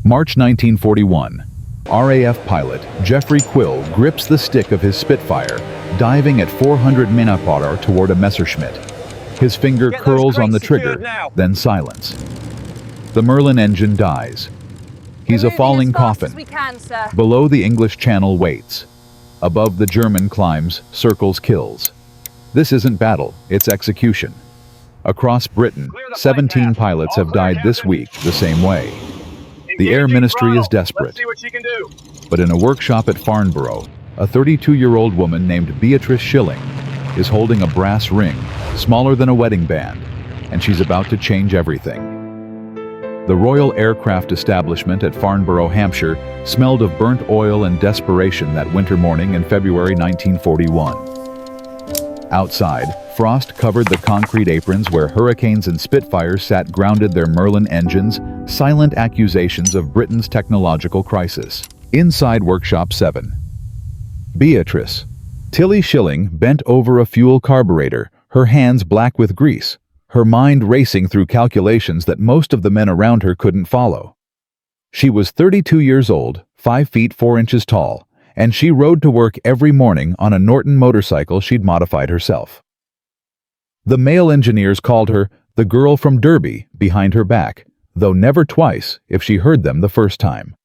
March 1941. RAF pilot Geoffrey Quill grips the stick of his Spitfire, diving at 400 mph toward a Messerschmitt. His finger curls on the trigger, then silence. The Merlin engine dies. He's a falling coffin. Below the English Channel waits. Above the German climbs, circles kills. This isn't battle, it's execution. Across Britain, 17 pilots have died this week the same way. The Air Ministry is desperate. But in a workshop at Farnborough, a 32-year-old woman named Beatrice Shilling is holding a brass ring, smaller than a wedding band, and she's about to change everything. The Royal Aircraft Establishment at Farnborough, Hampshire, smelled of burnt oil and desperation that winter morning in February 1941. Outside, frost covered the concrete aprons where Hurricanes and Spitfires sat grounded their Merlin engines, silent accusations of Britain's technological crisis. Inside Workshop 7. Beatrice. Tilly Shilling bent over a fuel carburetor, her hands black with grease, her mind racing through calculations that most of the men around her couldn't follow. She was 32 years old, 5 feet 4 inches tall, and she rode to work every morning on a Norton motorcycle she'd modified herself. The male engineers called her the girl from Derby behind her back, though never twice if she heard them the first time.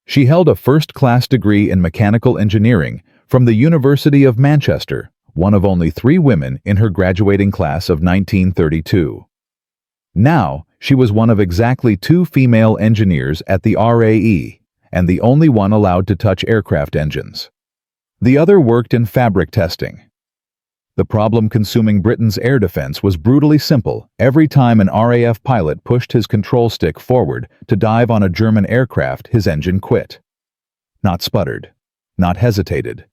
She held a first-class degree in mechanical engineering from the University of Manchester, one of only 3 women in her graduating class of 1932. Now, she was one of exactly 2 female engineers at the RAE, and the only one allowed to touch aircraft engines. The other worked in fabric testing. The problem consuming Britain's air defense was brutally simple every time an RAF pilot pushed his control stick forward to dive on a German aircraft, his engine quit. Not sputtered, not hesitated.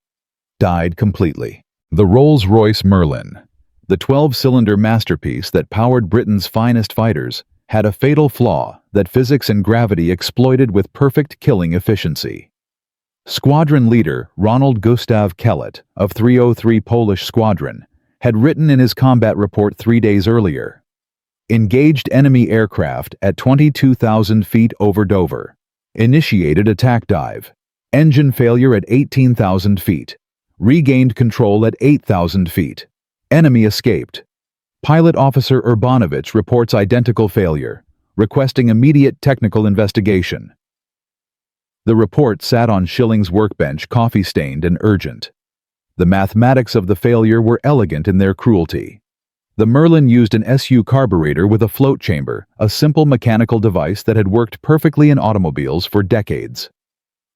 Died completely. The Rolls-Royce Merlin, the 12-cylinder masterpiece that powered Britain's finest fighters, had a fatal flaw that physics and gravity exploited with perfect killing efficiency. Squadron leader Ronald Gustav Kellett of 303 Polish Squadron had written in his combat report 3 days earlier, "Engaged enemy aircraft at 22,000 feet over Dover. Initiated attack dive. Engine failure at 18,000 feet. Regained control at 8,000 feet. Enemy escaped. Pilot Officer Urbanovich reports identical failure, requesting immediate technical investigation." The report sat on Shilling's workbench, coffee-stained and urgent. The mathematics of the failure were elegant in their cruelty. The Merlin used an SU carburetor with a float chamber, a simple mechanical device that had worked perfectly in automobiles for decades.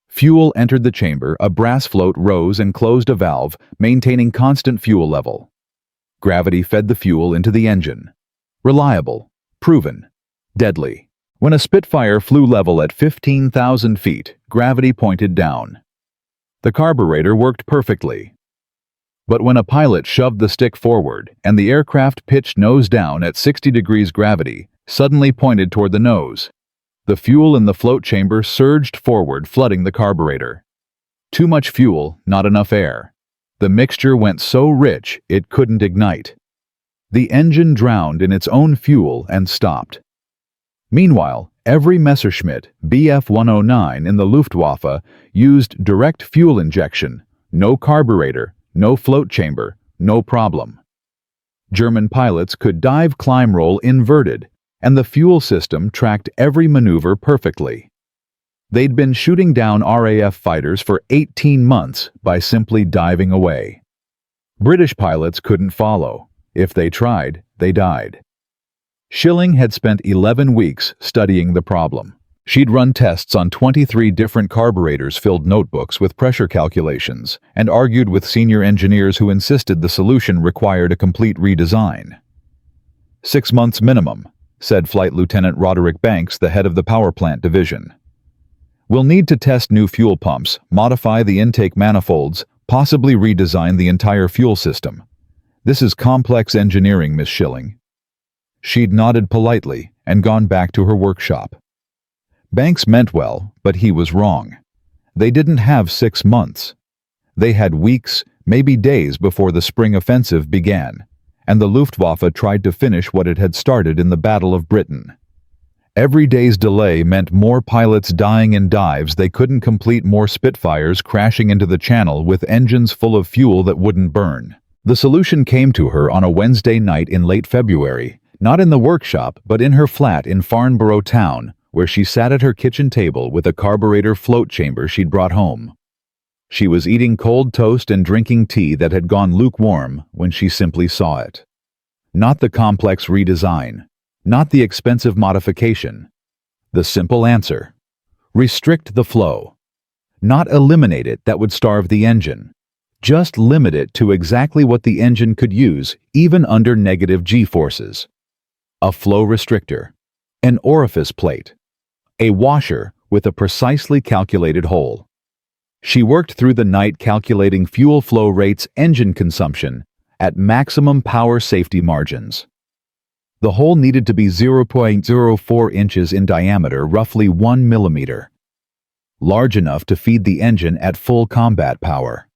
Fuel entered the chamber, a brass float rose and closed a valve, maintaining constant fuel level. Gravity fed the fuel into the engine. Reliable, proven, deadly. When a Spitfire flew level at 15,000 feet, gravity pointed down. The carburetor worked perfectly. But when a pilot shoved the stick forward and the aircraft pitched nose down at 60 degrees gravity suddenly pointed toward the nose, the fuel in the float chamber surged forward, flooding the carburetor. Too much fuel, not enough air. The mixture went so rich it couldn't ignite. The engine drowned in its own fuel and stopped. Meanwhile, every Messerschmitt Bf-109 in the Luftwaffe used direct fuel injection, no carburetor, no float chamber, no problem. German pilots could dive climb roll inverted, and the fuel system tracked every maneuver perfectly. They'd been shooting down RAF fighters for 18 months by simply diving away. British pilots couldn't follow. If they tried, they died. Shilling had spent 11 weeks studying the problem. She'd run tests on 23 different carburetors, filled notebooks with pressure calculations, and argued with senior engineers who insisted the solution required a complete redesign. 6 months minimum, said Flight Lieutenant Roderick Banks, the head of the power plant division. We'll need to test new fuel pumps, modify the intake manifolds, possibly redesign the entire fuel system. This is complex engineering, Miss Shilling. She'd nodded politely and gone back to her workshop. Banks meant well, but he was wrong. They didn't have 6 months. They had weeks, maybe days before the spring offensive began, and the Luftwaffe tried to finish what it had started in the Battle of Britain. Every day's delay meant more pilots dying in dives they couldn't complete, more Spitfires crashing into the channel with engines full of fuel that wouldn't burn. The solution came to her on a Wednesday night in late February, not in the workshop but in her flat in Farnborough Town, where she sat at her kitchen table with a carburetor float chamber she'd brought home. She was eating cold toast and drinking tea that had gone lukewarm when she simply saw it. Not the complex redesign. Not the expensive modification. The simple answer. Restrict the flow. Not eliminate it, that would starve the engine. Just limit it to exactly what the engine could use, even under negative G-forces. A flow restrictor. An orifice plate. A washer with a precisely calculated hole. She worked through the night calculating fuel flow rates, engine consumption, at maximum power safety margins. The hole needed to be 0.04 inches in diameter, roughly 1 millimeter. Large enough to feed the engine at full combat power.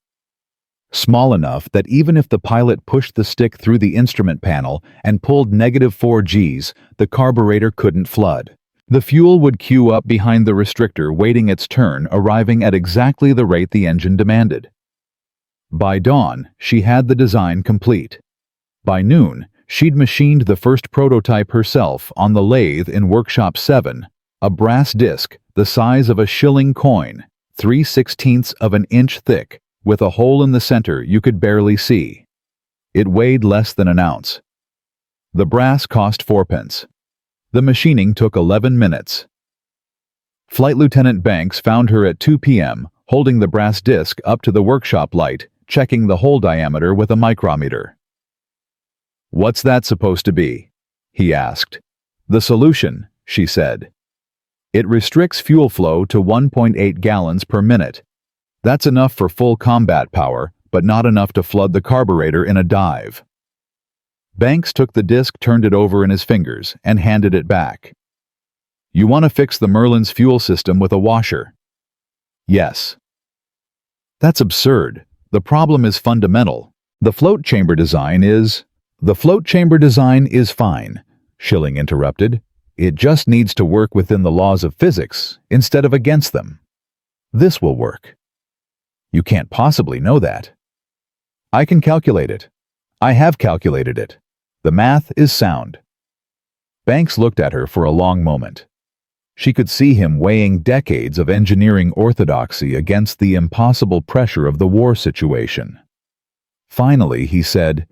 Small enough that even if the pilot pushed the stick through the instrument panel and pulled -4 Gs, the carburetor couldn't flood. The fuel would queue up behind the restrictor, waiting its turn, arriving at exactly the rate the engine demanded. By dawn, she had the design complete. By noon, she'd machined the first prototype herself on the lathe in Workshop 7, a brass disc the size of a shilling coin, 3/16 of an inch thick, with a hole in the center you could barely see. It weighed less than an ounce. The brass cost 4p. The machining took 11 minutes. Flight Lieutenant Banks found her at 2 p.m., holding the brass disc up to the workshop light, checking the hole diameter with a micrometer. "What's that supposed to be?" he asked. "The solution," she said. "It restricts fuel flow to 1.8 gallons per minute. That's enough for full combat power, but not enough to flood the carburetor in a dive." Banks took the disc, turned it over in his fingers, and handed it back. "You want to fix the Merlin's fuel system with a washer?" "Yes." "That's absurd. The problem is fundamental. The float chamber design is fine," Shilling interrupted. "It just needs to work within the laws of physics instead of against them. This will work." "You can't possibly know that." "I can calculate it. I have calculated it. The math is sound." Banks looked at her for a long moment. She could see him weighing decades of engineering orthodoxy against the impossible pressure of the war situation. Finally, he said,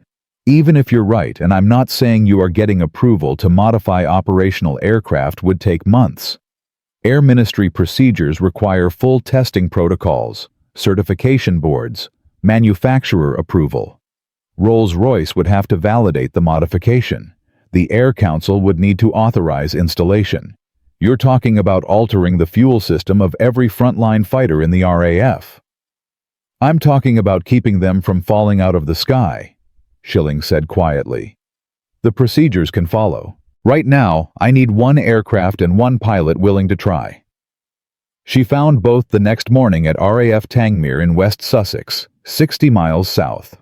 "Even if you're right, and I'm not saying you are getting approval to modify operational aircraft would take months. Air Ministry procedures require full testing protocols, certification boards, manufacturer approval. Rolls-Royce would have to validate the modification. The Air Council would need to authorize installation. You're talking about altering the fuel system of every frontline fighter in the RAF." "I'm talking about keeping them from falling out of the sky," Shilling said quietly. "The procedures can follow. Right now, I need 1 aircraft and 1 pilot willing to try." She found both the next morning at RAF Tangmere in West Sussex, 60 miles south.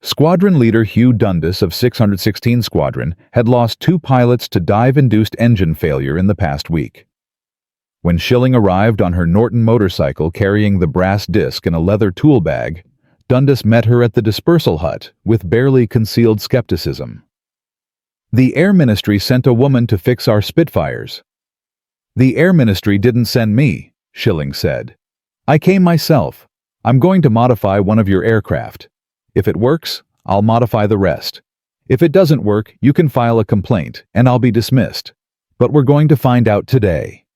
Squadron leader Hugh Dundas of 616 Squadron had lost 2 pilots to dive-induced engine failure in the past week. When Shilling arrived on her Norton motorcycle carrying the brass disc in a leather tool bag, Dundas met her at the dispersal hut with barely concealed skepticism. "The Air Ministry sent a woman to fix our Spitfires." "The Air Ministry didn't send me," Shilling said. "I came myself. I'm going to modify one of your aircraft. If it works, I'll modify the rest. If it doesn't work, you can file a complaint, and I'll be dismissed. But we're going to find out today."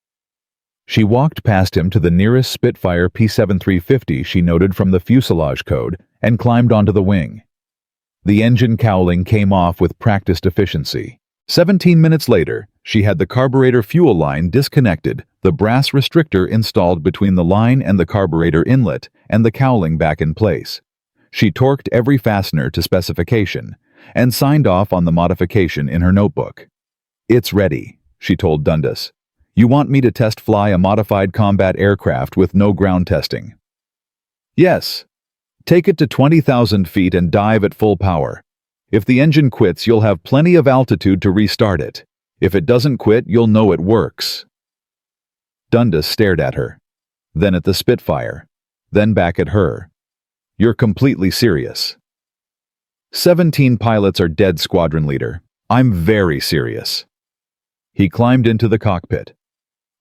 She walked past him to the nearest Spitfire P7350 she noted from the fuselage code and climbed onto the wing. The engine cowling came off with practiced efficiency. 17 minutes later, she had the carburetor fuel line disconnected, the brass restrictor installed between the line and the carburetor inlet, and the cowling back in place. She torqued every fastener to specification and signed off on the modification in her notebook. "It's ready," she told Dundas. "You want me to test fly a modified combat aircraft with no ground testing?" "Yes. Take it to 20,000 feet and dive at full power. If the engine quits, you'll have plenty of altitude to restart it. If it doesn't quit, you'll know it works." Dundas stared at her, then at the Spitfire, then back at her. "You're completely serious." 17 pilots are dead, squadron leader. I'm very serious." He climbed into the cockpit.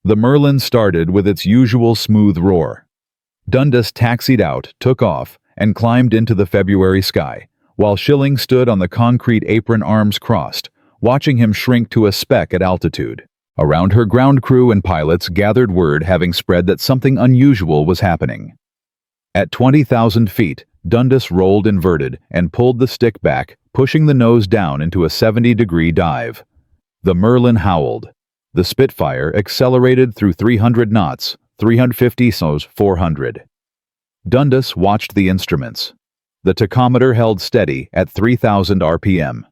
The Merlin started with its usual smooth roar. Dundas taxied out, took off, and climbed into the February sky, while Shilling stood on the concrete apron, arms crossed, watching him shrink to a speck at altitude. Around her, ground crew and pilots gathered, word having spread that something unusual was happening. At 20,000 feet, Dundas rolled inverted and pulled the stick back, pushing the nose down into a 70-degree dive. The Merlin howled. The Spitfire accelerated through 300 knots, 350 knots, 400. Dundas watched the instruments. The tachometer held steady at 3,000 RPM.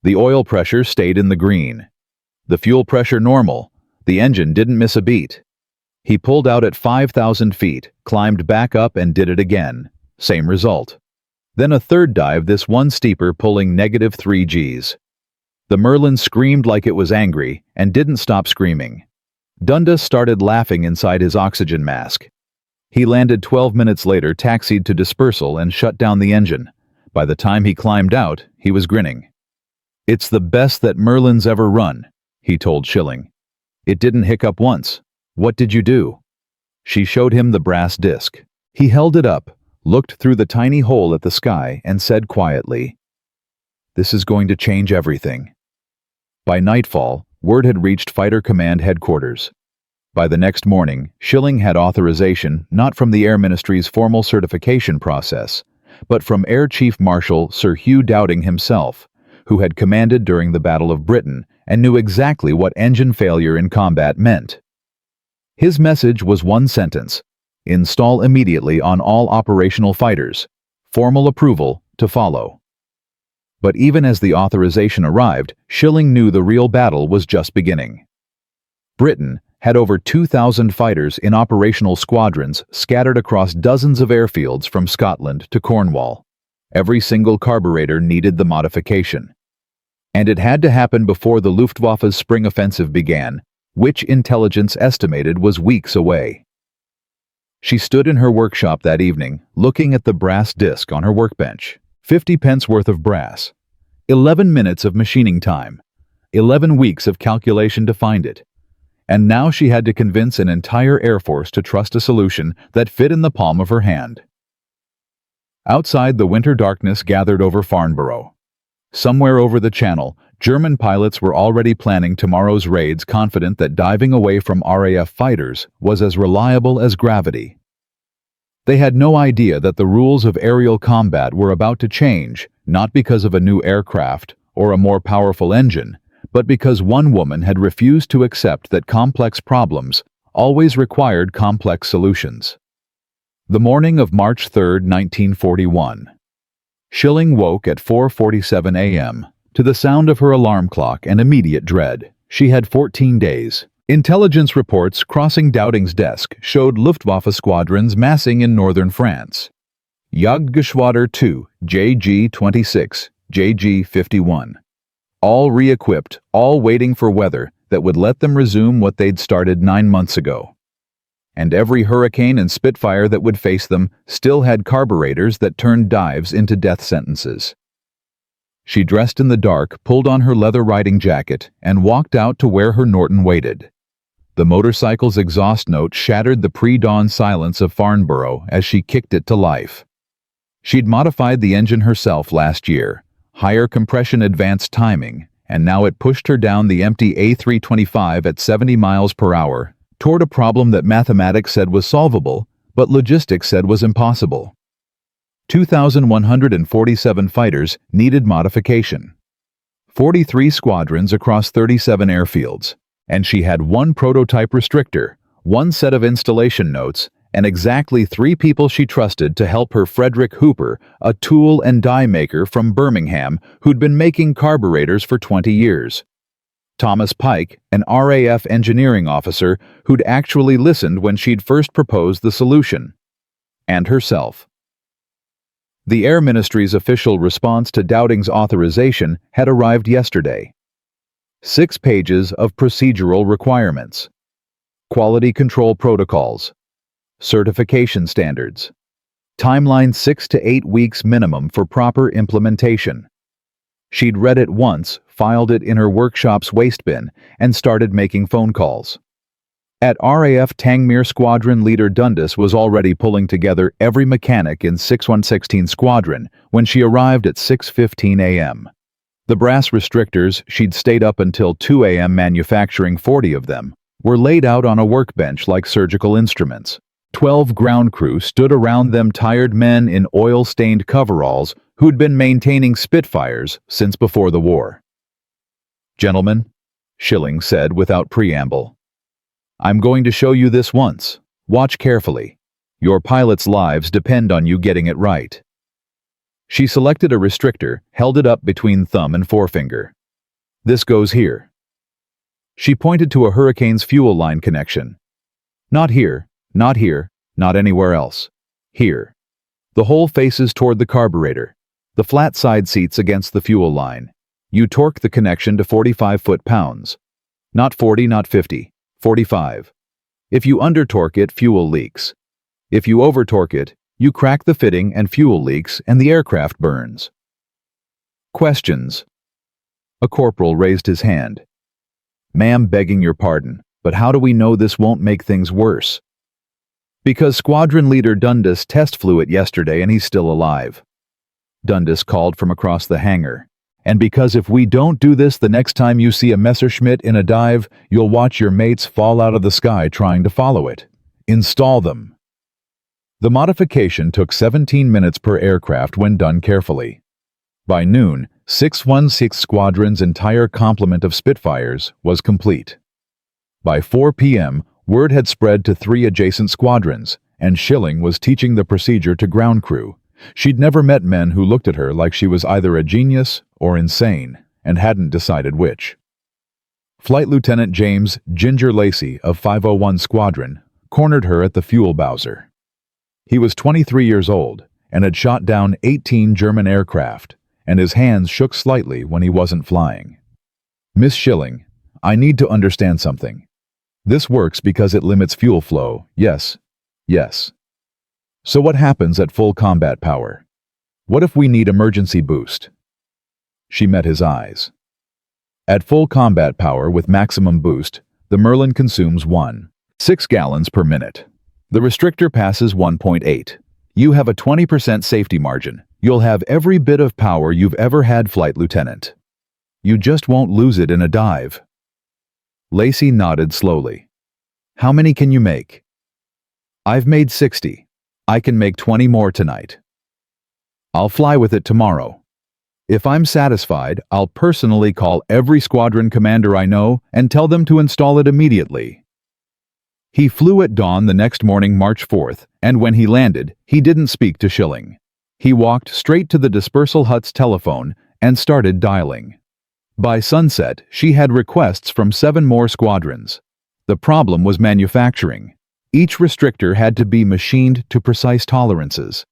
The oil pressure stayed in the green. The fuel pressure normal. The engine didn't miss a beat. He pulled out at 5,000 feet, climbed back up and did it again. Same result. Then a third dive, this one steeper, pulling -3 Gs. The Merlin screamed like it was angry and didn't stop screaming. Dundas started laughing inside his oxygen mask. He landed 12 minutes later, taxied to dispersal, and shut down the engine. By the time he climbed out, he was grinning. "It's the best that Merlin's ever run," he told Shilling. "It didn't hiccup once. What did you do?" She showed him the brass disc. He held it up, looked through the tiny hole at the sky, and said quietly, "This is going to change everything." By nightfall, word had reached Fighter Command headquarters. By the next morning, Shilling had authorization not from the Air Ministry's formal certification process, but from Air Chief Marshal Sir Hugh Dowding himself, who had commanded during the Battle of Britain and knew exactly what engine failure in combat meant. His message was one sentence: install immediately on all operational fighters. Formal approval to follow. But even as the authorization arrived, Shilling knew the real battle was just beginning. Britain had over 2,000 fighters in operational squadrons scattered across dozens of airfields from Scotland to Cornwall. Every single carburetor needed the modification. And it had to happen before the Luftwaffe's spring offensive began, which intelligence estimated was weeks away. She stood in her workshop that evening, looking at the brass disc on her workbench. 50 pence worth of brass. 11 minutes of machining time. 11 weeks of calculation to find it. And now she had to convince an entire Air Force to trust a solution that fit in the palm of her hand. Outside, the winter darkness gathered over Farnborough. Somewhere over the channel, German pilots were already planning tomorrow's raids, confident that diving away from RAF fighters was as reliable as gravity. They had no idea that the rules of aerial combat were about to change, not because of a new aircraft or a more powerful engine, but because one woman had refused to accept that complex problems always required complex solutions. The morning of March 3, 1941. Shilling woke at 4:47 a.m. to the sound of her alarm clock and immediate dread. She had 14 days. Intelligence reports crossing Dowding's desk showed Luftwaffe squadrons massing in northern France. Jagdgeschwader 2, JG-26, JG-51. All re-equipped, all waiting for weather that would let them resume what they'd started 9 months ago. And every Hurricane and Spitfire that would face them still had carburetors that turned dives into death sentences. She dressed in the dark, pulled on her leather riding jacket, and walked out to where her Norton waited. The motorcycle's exhaust note shattered the pre-dawn silence of Farnborough as she kicked it to life. She'd modified the engine herself last year, higher compression, advanced timing, and now it pushed her down the empty A325 at 70 miles per hour toward a problem that mathematics said was solvable, but logistics said was impossible. 2,147 fighters needed modification. 43 squadrons across 37 airfields, and she had one prototype restrictor, one set of installation notes, and exactly 3 people she trusted to help her: Frederick Hooper, a tool and die maker from Birmingham who'd been making carburetors for 20 years. Thomas Pike, an RAF engineering officer who'd actually listened when she'd first proposed the solution. And herself. The Air Ministry's official response to Dowding's authorization had arrived yesterday. 6 pages of procedural requirements, quality control protocols, certification standards, timeline 6 to 8 weeks minimum for proper implementation. She'd read it once, filed it in her workshop's waste bin, and started making phone calls. At RAF Tangmere Squadron Leader Dundas was already pulling together every mechanic in 6116 Squadron when she arrived at 6:15 a.m. The brass restrictors she'd stayed up until 2 a.m. manufacturing 40 of them were laid out on a workbench like surgical instruments. 12 ground crew stood around them, tired men in oil-stained coveralls who'd been maintaining Spitfires since before the war. "Gentlemen," Shilling said without preamble, "I'm going to show you this once. Watch carefully. Your pilots' lives depend on you getting it right." She selected a restrictor, held it up between thumb and forefinger. "This goes here." She pointed to a Hurricane's fuel line connection. "Not here, not here, not anywhere else. Here." The hole faces toward the carburetor. The flat side seats against the fuel line. You torque the connection to 45 foot-pounds. Not 40, not 50. 45. If you under-torque it, fuel leaks. If you over-torque it, you crack the fitting and fuel leaks and the aircraft burns. Questions? A corporal raised his hand. "Ma'am, begging your pardon, but how do we know this won't make things worse?" "Because Squadron Leader Dundas test flew it yesterday and he's still alive," Dundas called from across the hangar. "And because if we don't do this the next time you see a Messerschmitt in a dive, you'll watch your mates fall out of the sky trying to follow it. Install them." The modification took 17 minutes per aircraft when done carefully. By noon, 616 Squadron's entire complement of Spitfires was complete. By 4 p.m., word had spread to 3 adjacent squadrons, and Shilling was teaching the procedure to ground crew. She'd never met men who looked at her like she was either a genius or insane, and hadn't decided which. Flight Lieutenant James "Ginger" Lacey of 501 Squadron cornered her at the fuel bowser. He was 23 years old and had shot down 18 German aircraft, and his hands shook slightly when he wasn't flying. "Miss Shilling, I need to understand something. This works because it limits fuel flow, yes, yes. So what happens at full combat power? What if we need emergency boost?" She met his eyes. At full combat power with maximum boost, the Merlin consumes 1.6 gallons per minute. The restrictor passes 1.8. You have a 20% safety margin. You'll have every bit of power you've ever had, Flight Lieutenant. You just won't lose it in a dive. Lacey nodded slowly. "How many can you make?" "I've made 60. I can make 20 more tonight. I'll fly with it tomorrow. If I'm satisfied, I'll personally call every squadron commander I know and tell them to install it immediately." He flew at dawn the next morning, March 4th, and when he landed, he didn't speak to Shilling. He walked straight to the dispersal hut's telephone and started dialing. By sunset, she had requests from 7 more squadrons. The problem was manufacturing. Each restrictor had to be machined to precise tolerances.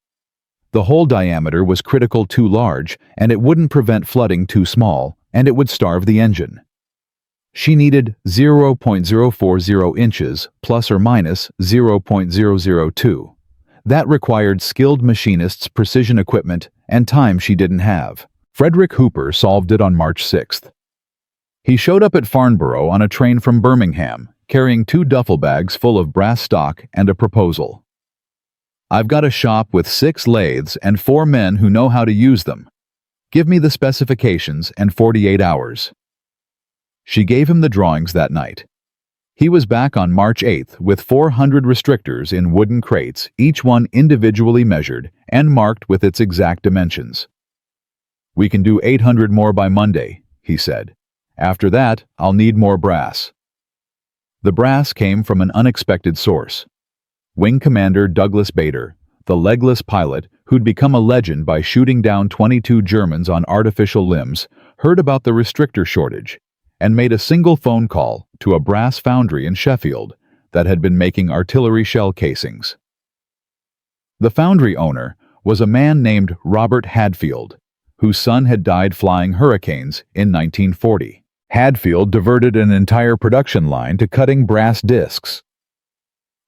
The hole diameter was critical too large, and it wouldn't prevent flooding too small, and it would starve the engine. She needed 0.040 inches plus or minus 0.002. That required skilled machinists, precision equipment, and time she didn't have. Frederick Hooper solved it on March 6th. He showed up at Farnborough on a train from Birmingham, carrying 2 duffel bags full of brass stock and a proposal. "I've got a shop with 6 lathes and 4 men who know how to use them. Give me the specifications and 48 hours. She gave him the drawings that night. He was back on March 8th with 400 restrictors in wooden crates, each one individually measured and marked with its exact dimensions. "We can do 800 more by Monday," he said. "After that, I'll need more brass." The brass came from an unexpected source. Wing Commander Douglas Bader, the legless pilot who'd become a legend by shooting down 22 Germans on artificial limbs, heard about the restrictor shortage and made a single phone call to a brass foundry in Sheffield that had been making artillery shell casings. The foundry owner was a man named Robert Hadfield, whose son had died flying Hurricanes in 1940. Hadfield diverted an entire production line to cutting brass discs.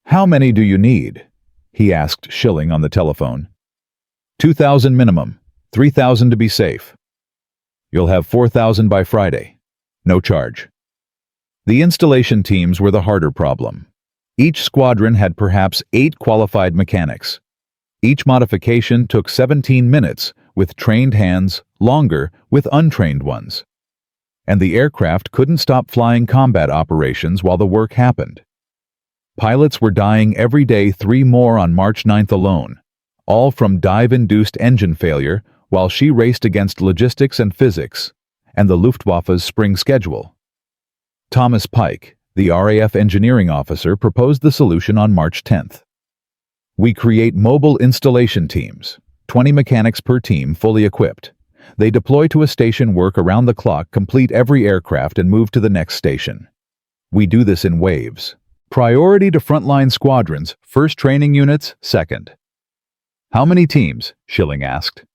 "How many do you need?" he asked Shilling on the telephone. 2,000 minimum, 3,000 to be safe. You'll have 4,000 by Friday. No charge. The installation teams were the harder problem. Each squadron had perhaps 8 qualified mechanics. Each modification took 17 minutes with trained hands, longer with untrained ones. And the aircraft couldn't stop flying combat operations while the work happened. Pilots were dying every day, 3 more on March 9th alone, all from dive-induced engine failure while she raced against logistics and physics and the Luftwaffe's spring schedule. Thomas Pike, the RAF engineering officer, proposed the solution on March 10th. "We create mobile installation teams, 20 mechanics per team fully equipped. They deploy to a station, work around the clock, complete every aircraft, and move to the next station. We do this in waves. Priority to frontline squadrons, first training units, second." "How many teams?" Shilling asked.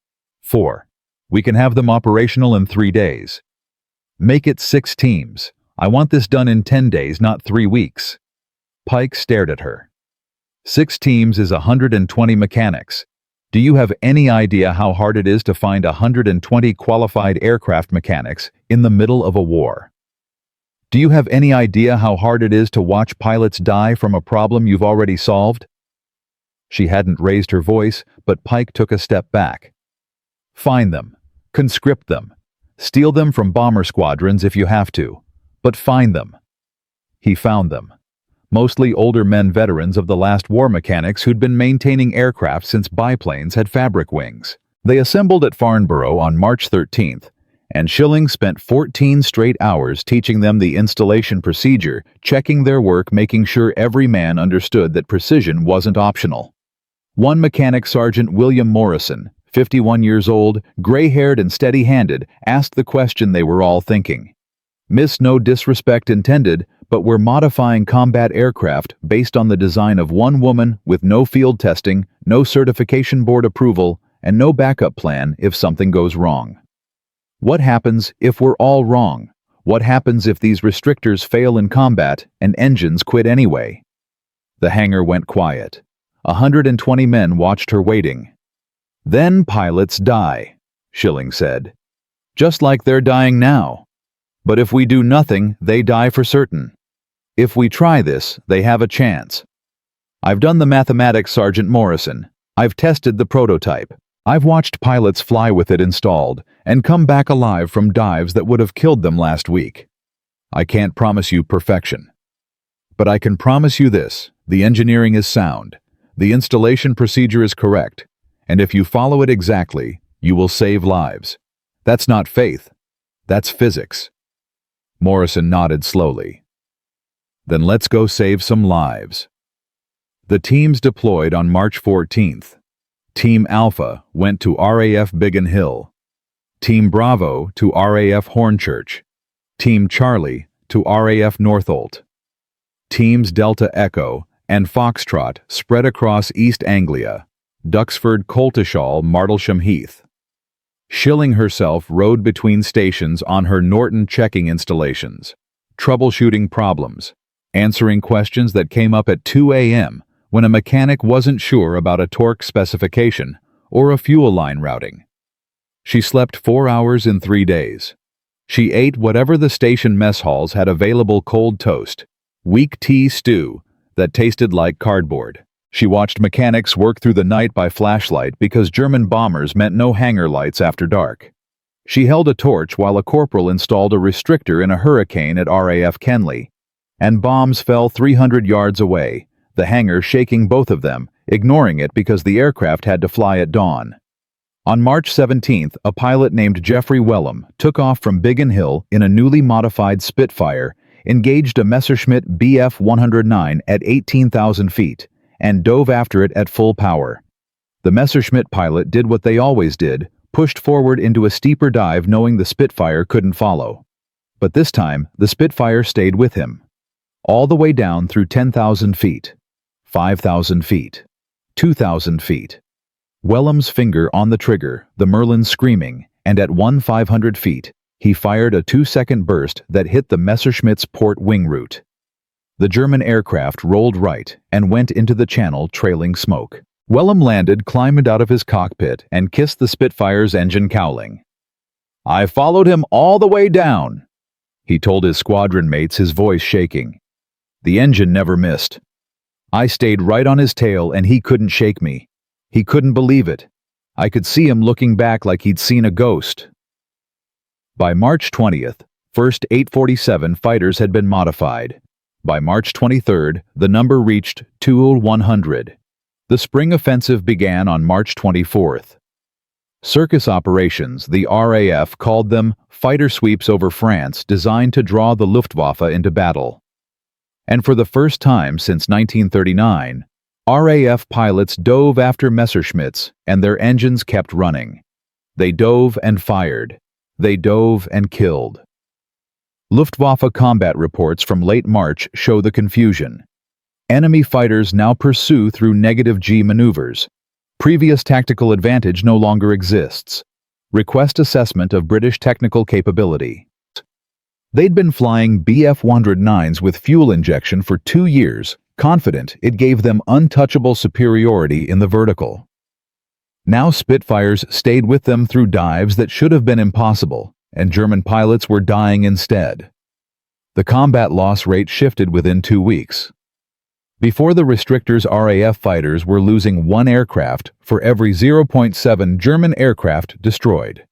4. We can have them operational in 3 days. "Make it 6 teams. I want this done in 10 days, not 3 weeks. Pike stared at her. 6 teams is 120 mechanics. Do you have any idea how hard it is to find 120 qualified aircraft mechanics in the middle of a war? Do you have any idea how hard it is to watch pilots die from a problem you've already solved?" She hadn't raised her voice, but Pike took a step back. "Find them. Conscript them. Steal them from bomber squadrons if you have to. But find them." He found them. Mostly older men, veterans of the last war, mechanics who'd been maintaining aircraft since biplanes had fabric wings. They assembled at Farnborough on March 13th, and Shilling spent 14 straight hours teaching them the installation procedure, checking their work, making sure every man understood that precision wasn't optional. One mechanic, Sergeant William Morrison, 51 years old, gray-haired and steady-handed, asked the question they were all thinking. "Miss, no disrespect intended, but we're modifying combat aircraft based on the design of one woman with no field testing, no certification board approval, and no backup plan if something goes wrong. What happens if we're all wrong? What happens if these restrictors fail in combat and engines quit anyway?" The hangar went quiet. 120 men watched her waiting. "Then pilots die," Shilling said. "Just like they're dying now. But if we do nothing, they die for certain. If we try this, they have a chance. I've done the mathematics, Sergeant Morrison. I've tested the prototype. I've watched pilots fly with it installed and come back alive from dives that would have killed them last week. I can't promise you perfection. But I can promise you this: the engineering is sound, the installation procedure is correct, and if you follow it exactly, you will save lives. That's not faith. That's physics." Morrison nodded slowly. "Then let's go save some lives." The teams deployed on March 14th. Team Alpha went to RAF Biggin Hill. Team Bravo to RAF Hornchurch. Team Charlie to RAF Northolt. Teams Delta Echo and Foxtrot spread across East Anglia, Duxford, Coltishall, Martlesham Heath. Shilling herself rode between stations on her Norton checking installations, troubleshooting problems, answering questions that came up at 2 a.m. when a mechanic wasn't sure about a torque specification or a fuel line routing. She slept 4 hours in 3 days. She ate whatever the station mess halls had available: cold toast, weak tea stew that tasted like cardboard. She watched mechanics work through the night by flashlight because German bombers meant no hangar lights after dark. She held a torch while a corporal installed a restrictor in a hurricane at RAF Kenley, and bombs fell 300 yards away, the hangar shaking both of them, ignoring it because the aircraft had to fly at dawn. On March 17th, a pilot named Geoffrey Wellham took off from Biggin Hill in a newly modified Spitfire, engaged a Messerschmitt Bf-109 at 18,000 feet, and dove after it at full power. The Messerschmitt pilot did what they always did, pushed forward into a steeper dive knowing the Spitfire couldn't follow. But this time, the Spitfire stayed with him. All the way down through 10,000 feet, 5,000 feet, 2,000 feet. Wellham's finger on the trigger, the Merlin screaming, and at 1,500 feet, He fired a 2-second burst that hit the Messerschmitt's port wing root. The German aircraft rolled right and went into the channel trailing smoke. Wellham landed, climbed out of his cockpit, and kissed the Spitfire's engine cowling. "I followed him all the way down," he told his squadron mates, his voice shaking. "The engine never missed. I stayed right on his tail and he couldn't shake me. He couldn't believe it. I could see him looking back like he'd seen a ghost." By March 20th, first 847 fighters had been modified. By March 23rd, the number reached 100. The spring offensive began on March 24th. Circus operations, the RAF called them, fighter sweeps over France designed to draw the Luftwaffe into battle. And for the first time since 1939, RAF pilots dove after Messerschmitts and their engines kept running. They dove and fired. They dove and killed. Luftwaffe combat reports from late March show the confusion. Enemy fighters now pursue through negative G maneuvers. Previous tactical advantage no longer exists. Request assessment of British technical capability. They'd been flying Bf-109s with fuel injection for 2 years, confident it gave them untouchable superiority in the vertical. Now Spitfires stayed with them through dives that should have been impossible, and German pilots were dying instead. The combat loss rate shifted within 2 weeks. Before the restrictors, RAF fighters were losing 1 aircraft for every 0.7 German aircraft destroyed.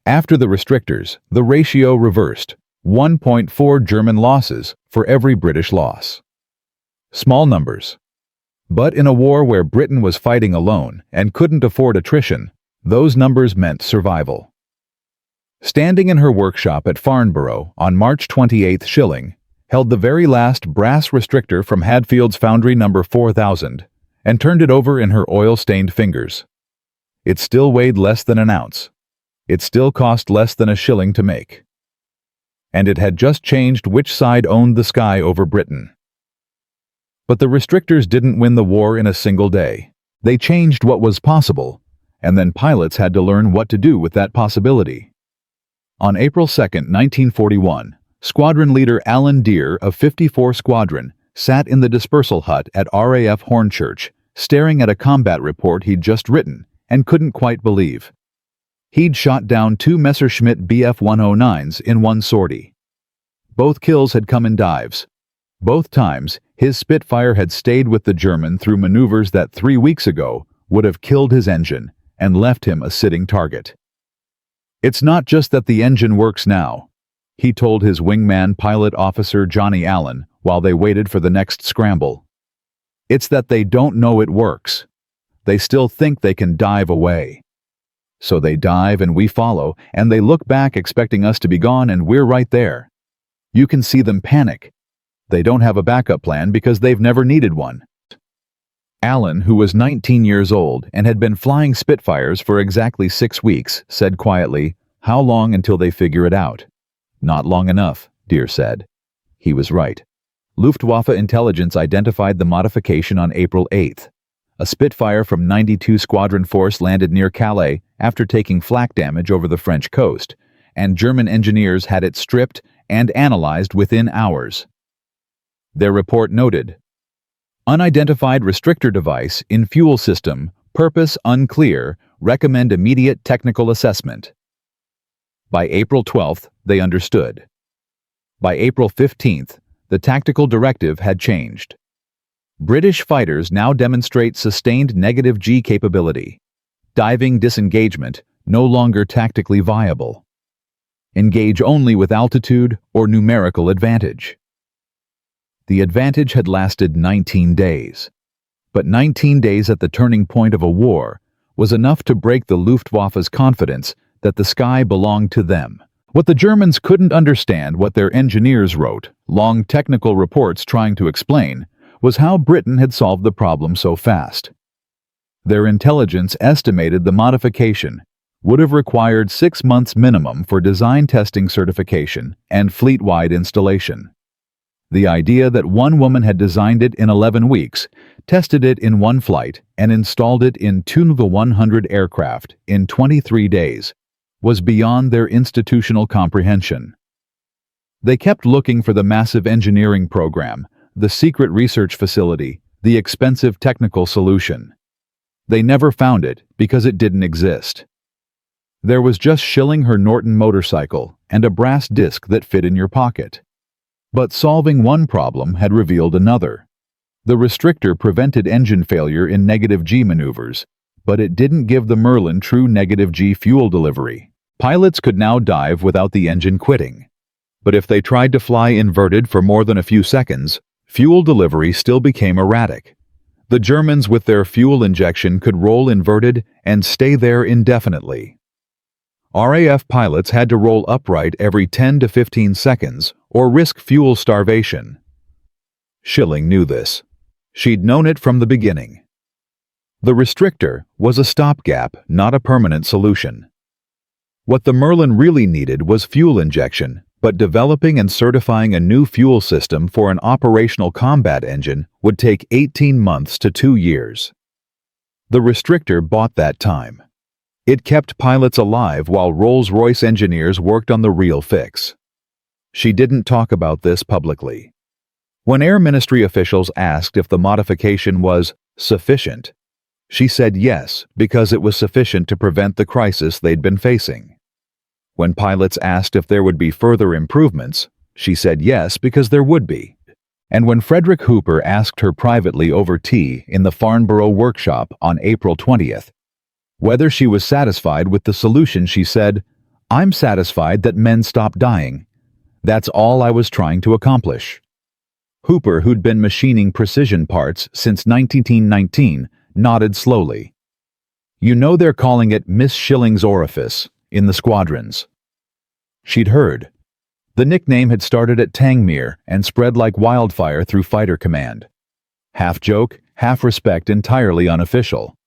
After the restrictors, the ratio reversed, 1.4 German losses for every British loss. Small numbers. But in a war where Britain was fighting alone and couldn't afford attrition, those numbers meant survival. Standing in her workshop at Farnborough on March 28, Shilling held the very last brass restrictor from Hadfield's Foundry number 4000 and turned it over in her oil-stained fingers. It still weighed less than an ounce. It still cost less than a shilling to make. And it had just changed which side owned the sky over Britain. But the restrictors didn't win the war in a single day. They changed what was possible, and then pilots had to learn what to do with that possibility. On April 2, 1941, Squadron leader Alan Deere of 54 Squadron sat in the dispersal hut at RAF Hornchurch, staring at a combat report he'd just written and couldn't quite believe. He'd shot down 2 Messerschmitt Bf-109s in one sortie. Both kills had come in dives. Both times, his Spitfire had stayed with the German through maneuvers that 3 weeks ago would have killed his engine and left him a sitting target. "It's not just that the engine works now," he told his wingman pilot officer Johnny Allen while they waited for the next scramble. "It's that they don't know it works. They still think they can dive away. So they dive and we follow, and they look back expecting us to be gone and we're right there. You can see them panic. They don't have a backup plan because they've never needed one." Allen, who was 19 years old and had been flying Spitfires for exactly 6 weeks, said quietly, "How long until they figure it out?" "Not long enough," Deere said. He was right. Luftwaffe intelligence identified the modification on April 8th. A Spitfire from 92 Squadron Force landed near Calais after taking flak damage over the French coast, and German engineers had it stripped and analyzed within hours. Their report noted, "Unidentified restrictor device in fuel system, purpose unclear, recommend immediate technical assessment." By April 12th, they understood. By April 15th, the tactical directive had changed. British fighters now demonstrate sustained negative G capability. Diving disengagement no longer tactically viable. Engage only with altitude or numerical advantage. The advantage had lasted 19 days. But 19 days at the turning point of a war was enough to break the Luftwaffe's confidence that the sky belonged to them. What the Germans couldn't understand, what their engineers wrote, long technical reports trying to explain, was how Britain had solved the problem so fast. Their intelligence estimated the modification would have required 6 months minimum for design testing certification and fleet-wide installation. The idea that one woman had designed it in 11 weeks, tested it in one flight, and installed it in 2 of the 100 aircraft in 23 days was beyond their institutional comprehension. They kept looking for the massive engineering program, the secret research facility, the expensive technical solution. They never found it because it didn't exist. There was just Shilling her Norton motorcycle and a brass disc that fit in your pocket. But solving one problem had revealed another. The restrictor prevented engine failure in negative G maneuvers, but it didn't give the Merlin true negative G fuel delivery. Pilots could now dive without the engine quitting. But if they tried to fly inverted for more than a few seconds, fuel delivery still became erratic. The Germans with their fuel injection could roll inverted and stay there indefinitely. RAF pilots had to roll upright every 10 to 15 seconds or risk fuel starvation. Shilling knew this. She'd known it from the beginning. The restrictor was a stopgap, not a permanent solution. What the Merlin really needed was fuel injection, but developing and certifying a new fuel system for an operational combat engine would take 18 months to 2 years. The restrictor bought that time. It kept pilots alive while Rolls-Royce engineers worked on the real fix. She didn't talk about this publicly. When Air Ministry officials asked if the modification was sufficient, she said yes, because it was sufficient to prevent the crisis they'd been facing. When pilots asked if there would be further improvements, she said yes, because there would be. And when Frederick Hooper asked her privately over tea in the Farnborough workshop on April 20th, whether she was satisfied with the solution, she said, "I'm satisfied that men stop dying. That's all I was trying to accomplish." Hooper, who'd been machining precision parts since 1919, nodded slowly. "You know they're calling it Miss Shilling's Orifice in the squadrons." She'd heard. The nickname had started at Tangmere and spread like wildfire through fighter command. Half joke, half respect, entirely unofficial.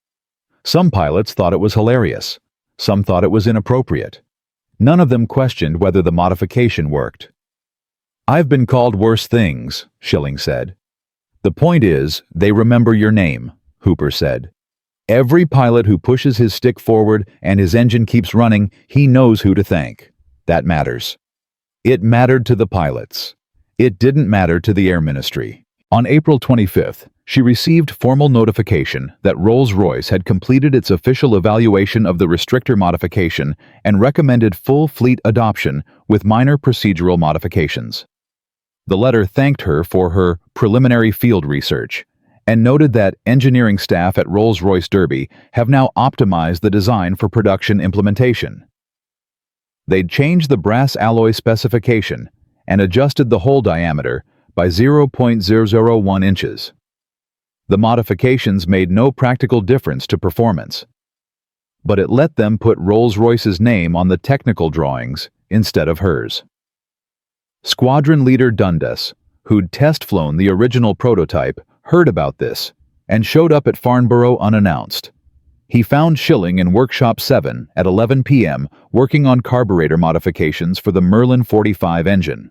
Some pilots thought it was hilarious. Some thought it was inappropriate. None of them questioned whether the modification worked. "I've been called worse things," Shilling said. "The point is, they remember your name," Hooper said. "Every pilot who pushes his stick forward and his engine keeps running, he knows who to thank. That matters." It mattered to the pilots. It didn't matter to the Air Ministry. On April 25th, she received formal notification that Rolls-Royce had completed its official evaluation of the restrictor modification and recommended full fleet adoption with minor procedural modifications. The letter thanked her for her preliminary field research and noted that engineering staff at Rolls-Royce Derby have now optimized the design for production implementation. They'd changed the brass alloy specification and adjusted the hole diameter by 0.001 inches. The modifications made no practical difference to performance, but it let them put Rolls-Royce's name on the technical drawings instead of hers. Squadron leader Dundas, who'd test-flown the original prototype, heard about this and showed up at Farnborough unannounced. He found Shilling in Workshop 7 at 11 p.m. working on carburetor modifications for the Merlin 45 engine.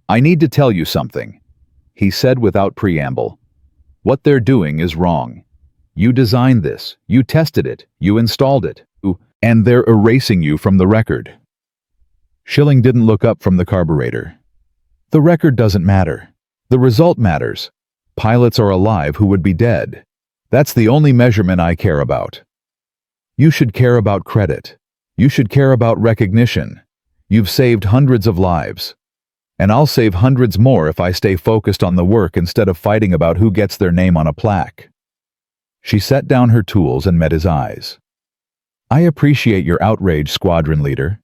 "I need to tell you something," he said without preamble. "What they're doing is wrong. You designed this, you tested it, you installed it, and they're erasing you from the record." Shilling didn't look up from the carburetor. "The record doesn't matter. The result matters. Pilots are alive who would be dead. That's the only measurement I care about. You should care about credit. You should care about recognition. You've saved hundreds of lives. And I'll save hundreds more if I stay focused on the work instead of fighting about who gets their name on a plaque." She set down her tools and met his eyes. "I appreciate your outrage, squadron leader.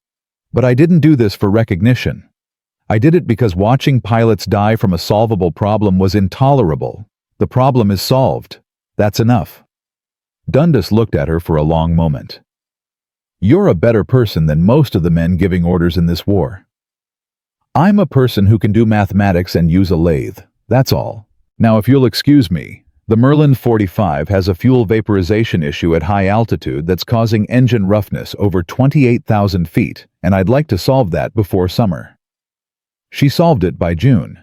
But I didn't do this for recognition. I did it because watching pilots die from a solvable problem was intolerable. The problem is solved. That's enough." Dundas looked at her for a long moment. "You're a better person than most of the men giving orders in this war. I'm a person who can do mathematics and use a lathe. That's all. Now, if you'll excuse me, the Merlin 45 has a fuel vaporization issue at high altitude that's causing engine roughness over 28,000 feet, and I'd like to solve that before summer." She solved it by June.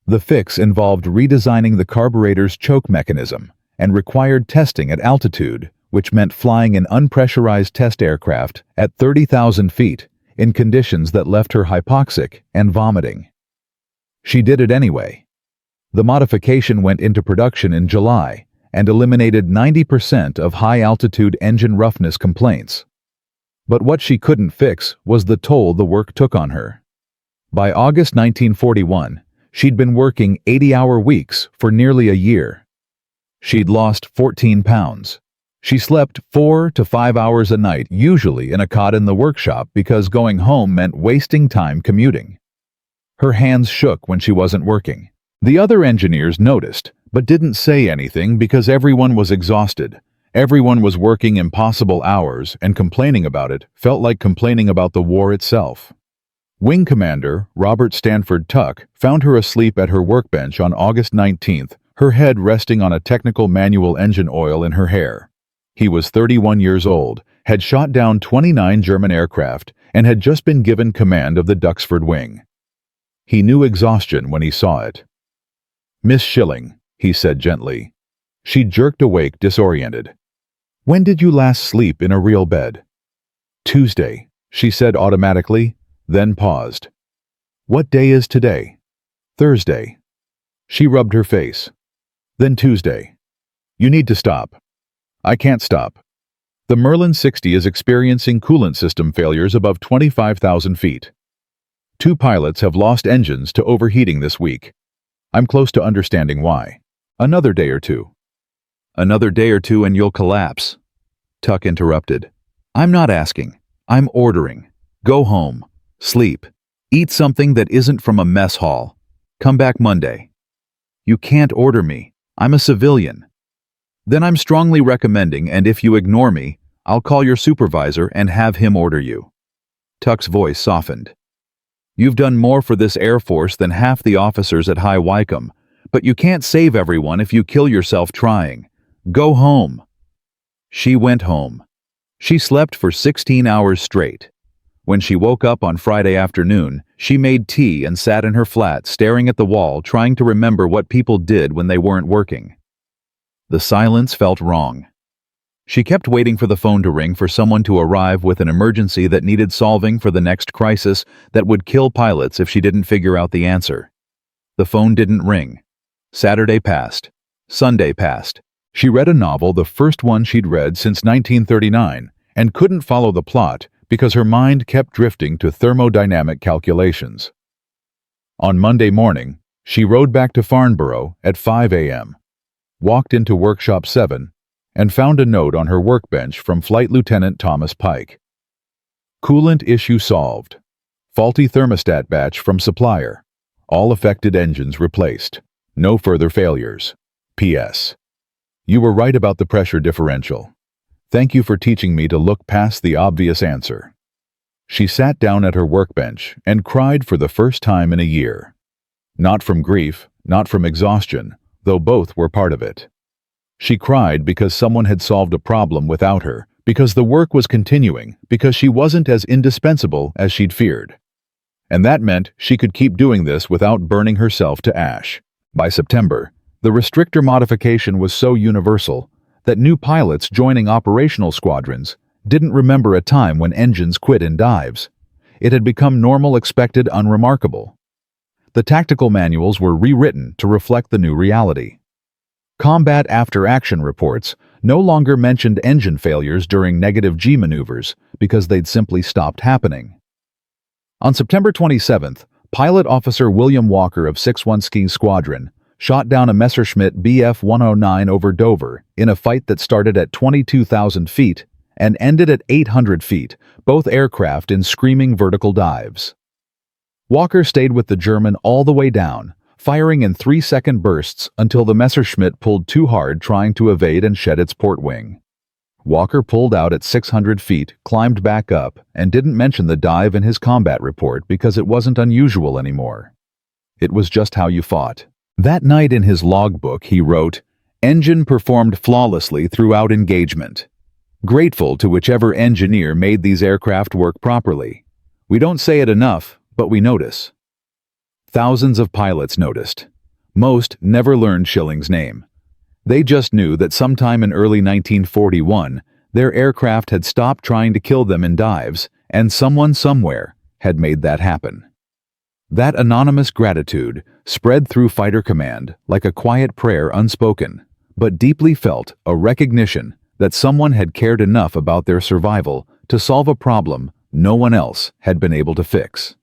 The fix involved redesigning the carburetor's choke mechanism and required testing at altitude, which meant flying an unpressurized test aircraft at 30,000 feet in conditions that left her hypoxic and vomiting. She did it anyway. The modification went into production in July and eliminated 90% of high-altitude engine roughness complaints. But what she couldn't fix was the toll the work took on her. By August 1941, she'd been working 80-hour weeks for nearly a year. She'd lost 14 pounds. She slept 4 to 5 hours a night, usually in a cot in the workshop, because going home meant wasting time commuting. Her hands shook when she wasn't working. The other engineers noticed, but didn't say anything because everyone was exhausted. Everyone was working impossible hours, and complaining about it felt like complaining about the war itself. Wing Commander Robert Stanford Tuck found her asleep at her workbench on August 19th, her head resting on a technical manual engine oil in her hair. He was 31 years old, had shot down 29 German aircraft, and had just been given command of the Duxford Wing. He knew exhaustion when he saw it. "Miss Shilling," he said gently. She jerked awake, disoriented. "When did you last sleep in a real bed?" "Tuesday," she said automatically, then paused. "What day is today?" "Thursday." She rubbed her face. "Then Tuesday. You need to stop." "I can't stop. The Merlin 60 is experiencing coolant system failures above 25,000 feet. 2 pilots have lost engines to overheating this week. I'm close to understanding why. Another day or two." "Another day or two and you'll collapse," Tuck interrupted. "I'm not asking. I'm ordering. Go home. Sleep. Eat something that isn't from a mess hall. Come back Monday." "You can't order me. I'm a civilian." "Then I'm strongly recommending, and if you ignore me, I'll call your supervisor and have him order you." Tuck's voice softened. "You've done more for this Air Force than half the officers at High Wycombe, but you can't save everyone if you kill yourself trying. Go home." She went home. She slept for 16 hours straight. When she woke up on Friday afternoon, she made tea and sat in her flat staring at the wall, trying to remember what people did when they weren't working. The silence felt wrong. She kept waiting for the phone to ring, for someone to arrive with an emergency that needed solving for the next crisis that would kill pilots if she didn't figure out the answer. The phone didn't ring. Saturday passed. Sunday passed. She read a novel, the first one she'd read since 1939, and couldn't follow the plot because her mind kept drifting to thermodynamic calculations. On Monday morning, she rode back to Farnborough at 5 a.m., walked into Workshop 7, and found a note on her workbench from Flight Lieutenant Thomas Pike. "Coolant issue solved. Faulty thermostat batch from supplier. All affected engines replaced. No further failures. P.S. You were right about the pressure differential. Thank you for teaching me to look past the obvious answer." She sat down at her workbench and cried for the first time in a year. Not from grief, not from exhaustion, though both were part of it. She cried because someone had solved a problem without her, because the work was continuing, because she wasn't as indispensable as she'd feared. And that meant she could keep doing this without burning herself to ash. By September, the restrictor modification was so universal that new pilots joining operational squadrons didn't remember a time when engines quit in dives. It had become normal, expected, unremarkable. The tactical manuals were rewritten to reflect the new reality. Combat after-action reports no longer mentioned engine failures during negative G maneuvers because they'd simply stopped happening. On September 27th, Pilot Officer William Walker of 61 Ski Squadron shot down a Messerschmitt Bf-109 over Dover in a fight that started at 22,000 feet and ended at 800 feet, both aircraft in screaming vertical dives. Walker stayed with the German all the way down, firing in 3-second bursts until the Messerschmitt pulled too hard, trying to evade and shed its port wing. Walker pulled out at 600 feet, climbed back up, and didn't mention the dive in his combat report because it wasn't unusual anymore. It was just how you fought. That night in his logbook he wrote, "Engine performed flawlessly throughout engagement. Grateful to whichever engineer made these aircraft work properly. We don't say it enough, but we notice." Thousands of pilots noticed. Most never learned Shilling's name. They just knew that sometime in early 1941, their aircraft had stopped trying to kill them in dives, and someone somewhere had made that happen. That anonymous gratitude spread through Fighter Command like a quiet prayer, unspoken, but deeply felt, a recognition that someone had cared enough about their survival to solve a problem no one else had been able to fix.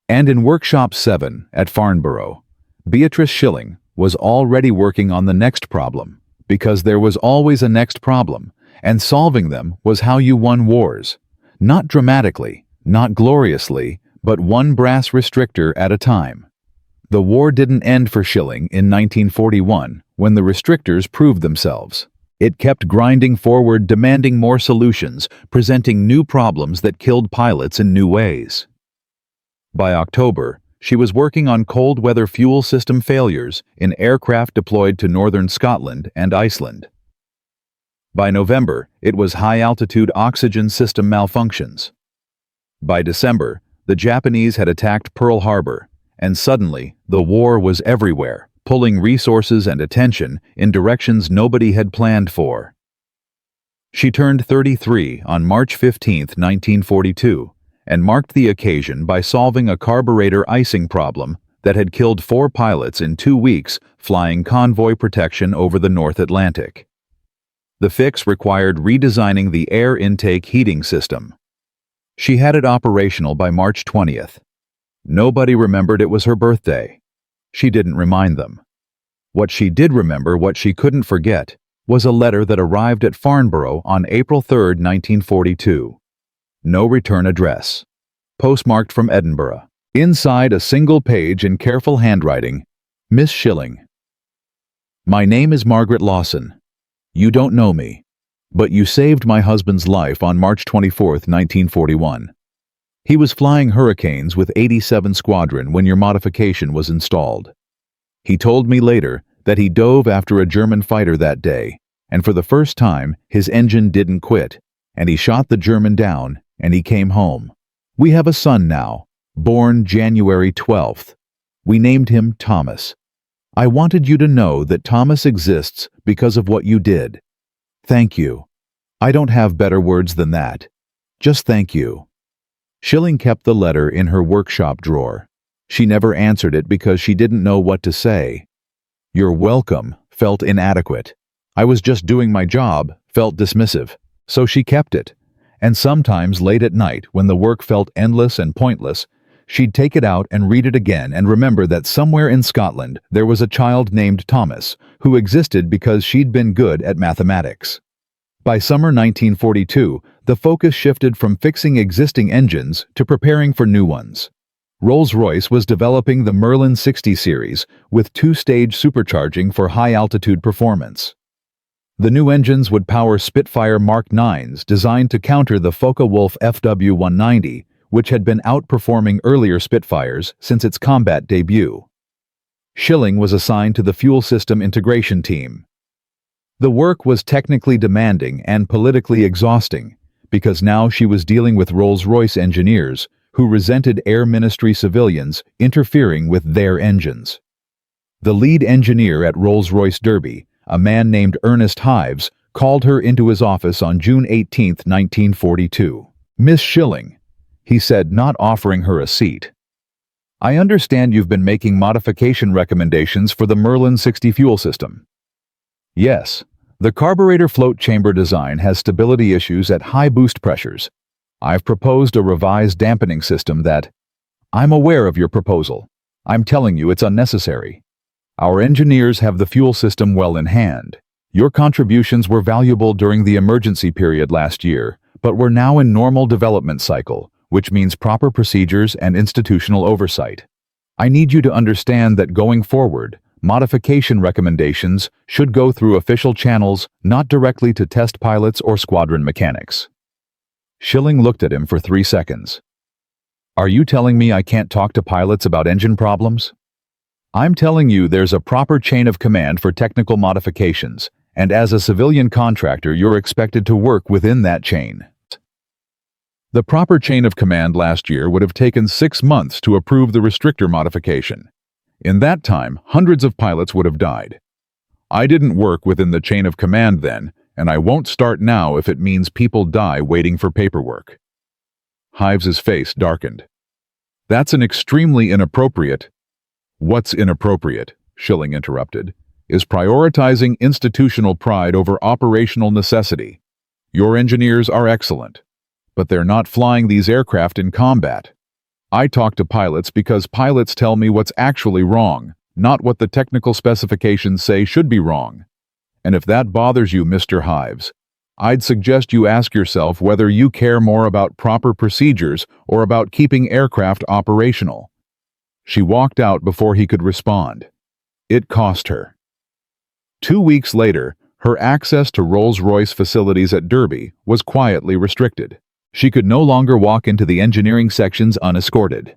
And in Workshop 7 at Farnborough, Beatrice Shilling was already working on the next problem, because there was always a next problem, and solving them was how you won wars. Not dramatically, not gloriously, but one brass restrictor at a time. The war didn't end for Shilling in 1941 when the restrictors proved themselves. It kept grinding forward, demanding more solutions, presenting new problems that killed pilots in new ways. By October, she was working on cold weather fuel system failures in aircraft deployed to northern Scotland and Iceland. By November, it was high-altitude oxygen system malfunctions. By December, the Japanese had attacked Pearl Harbor, and suddenly, the war was everywhere, pulling resources and attention in directions nobody had planned for. She turned 33 on March 15, 1942, and marked the occasion by solving a carburetor icing problem that had killed 4 pilots in 2 weeks flying convoy protection over the North Atlantic. The fix required redesigning the air intake heating system. She had it operational by March 20th. Nobody remembered it was her birthday. She didn't remind them. What she did remember, what she couldn't forget, was a letter that arrived at Farnborough on April 3, 1942. No return address. Postmarked from Edinburgh. Inside, a single page in careful handwriting, Miss Shilling. My name is Margaret Lawson. You don't know me, but you saved my husband's life on March 24, 1941. He was flying Hurricanes with 87 Squadron when your modification was installed. He told me later that he dove after a German fighter that day, and for the first time his engine didn't quit, and he shot the German down, and he came home. We have a son now, born January 12th. We named him Thomas. I wanted you to know that Thomas exists because of what you did. Thank you. I don't have better words than that. Just thank you. Shilling kept the letter in her workshop drawer. She never answered it because she didn't know what to say. You're welcome felt inadequate. I was just doing my job felt dismissive. So she kept it. And sometimes late at night, when the work felt endless and pointless, she'd take it out and read it again and remember that somewhere in Scotland there was a child named Thomas who existed because she'd been good at mathematics. By summer 1942, the focus shifted from fixing existing engines to preparing for new ones. Rolls-Royce was developing the Merlin 60 series with 2-stage supercharging for high-altitude performance. The new engines would power Spitfire Mark 9s designed to counter the Focke-Wulf Bf-109, which had been outperforming earlier Spitfires since its combat debut. Shilling was assigned to the fuel system integration team. The work was technically demanding and politically exhausting, because now she was dealing with Rolls-Royce engineers who resented Air Ministry civilians interfering with their engines. The lead engineer at Rolls-Royce Derby, a man named Ernest Hives, called her into his office on June 18, 1942. Miss Shilling, he said, not offering her a seat. I understand you've been making modification recommendations for the Merlin 60 fuel system. Yes, the carburetor float chamber design has stability issues at high boost pressures. I've proposed a revised dampening system that... I'm aware of your proposal. I'm telling you it's unnecessary. Our engineers have the fuel system well in hand. Your contributions were valuable during the emergency period last year, but we're now in normal development cycle, which means proper procedures and institutional oversight. I need you to understand that going forward, modification recommendations should go through official channels, not directly to test pilots or squadron mechanics. Shilling looked at him for 3 seconds. Are you telling me I can't talk to pilots about engine problems? I'm telling you there's a proper chain of command for technical modifications, and as a civilian contractor you're expected to work within that chain. The proper chain of command last year would have taken 6 months to approve the restrictor modification. In that time, hundreds of pilots would have died. I didn't work within the chain of command then, and I won't start now if it means people die waiting for paperwork. Hives's face darkened. That's an extremely inappropriate. What's inappropriate, Shilling interrupted, is prioritizing institutional pride over operational necessity. Your engineers are excellent, but they're not flying these aircraft in combat. I talk to pilots because pilots tell me what's actually wrong, not what the technical specifications say should be wrong. And if that bothers you, Mr. Hives, I'd suggest you ask yourself whether you care more about proper procedures or about keeping aircraft operational. She walked out before he could respond. It cost her. 2 weeks later, her access to Rolls-Royce facilities at Derby was quietly restricted. She could no longer walk into the engineering sections unescorted.